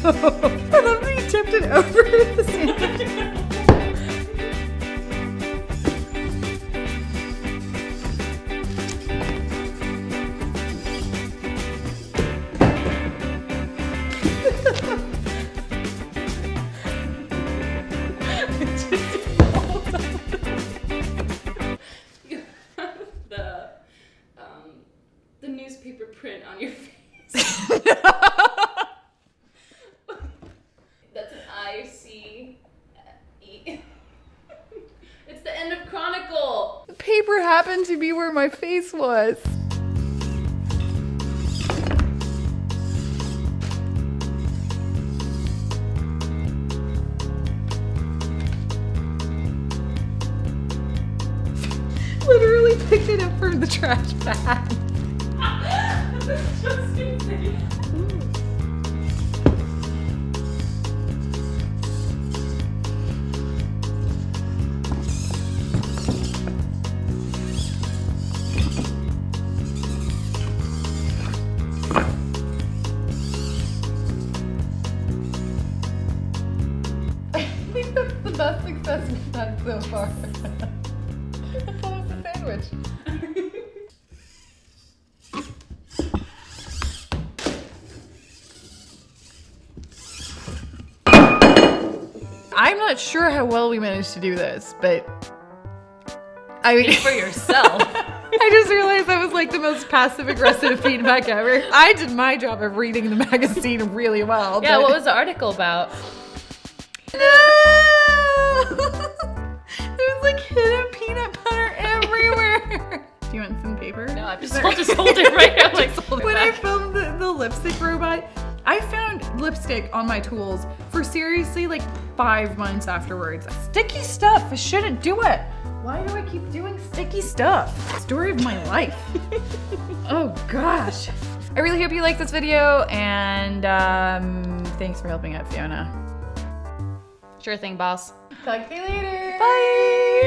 I love that you tipped it over the sandwich. The newspaper print on your face. That's an I-C-E. It's the end of Chronicle. The paper happened to be where my face was. Literally picked it up from the trash bag. That's just insane. I think that's the best success we've had so far. That's almost a sandwich. I'm not sure how well we managed to do this, but I mean, For yourself. I just realized that was like the most passive-aggressive feedback ever. I did my job of reading the magazine really well. Yeah, but... what was the article about? No! There's like hidden peanut butter everywhere. Do you want some paper? No, I'll just hold it right now. Like, When I filmed the lipstick robot, I found lipstick on my tools for seriously like 5 months afterwards. Sticky stuff, I shouldn't do it. Why do I keep doing sticky stuff? Story of my life. Oh gosh. I really hope you like this video, and thanks for helping out Fiona. Sure thing, boss. Talk to you later. Bye.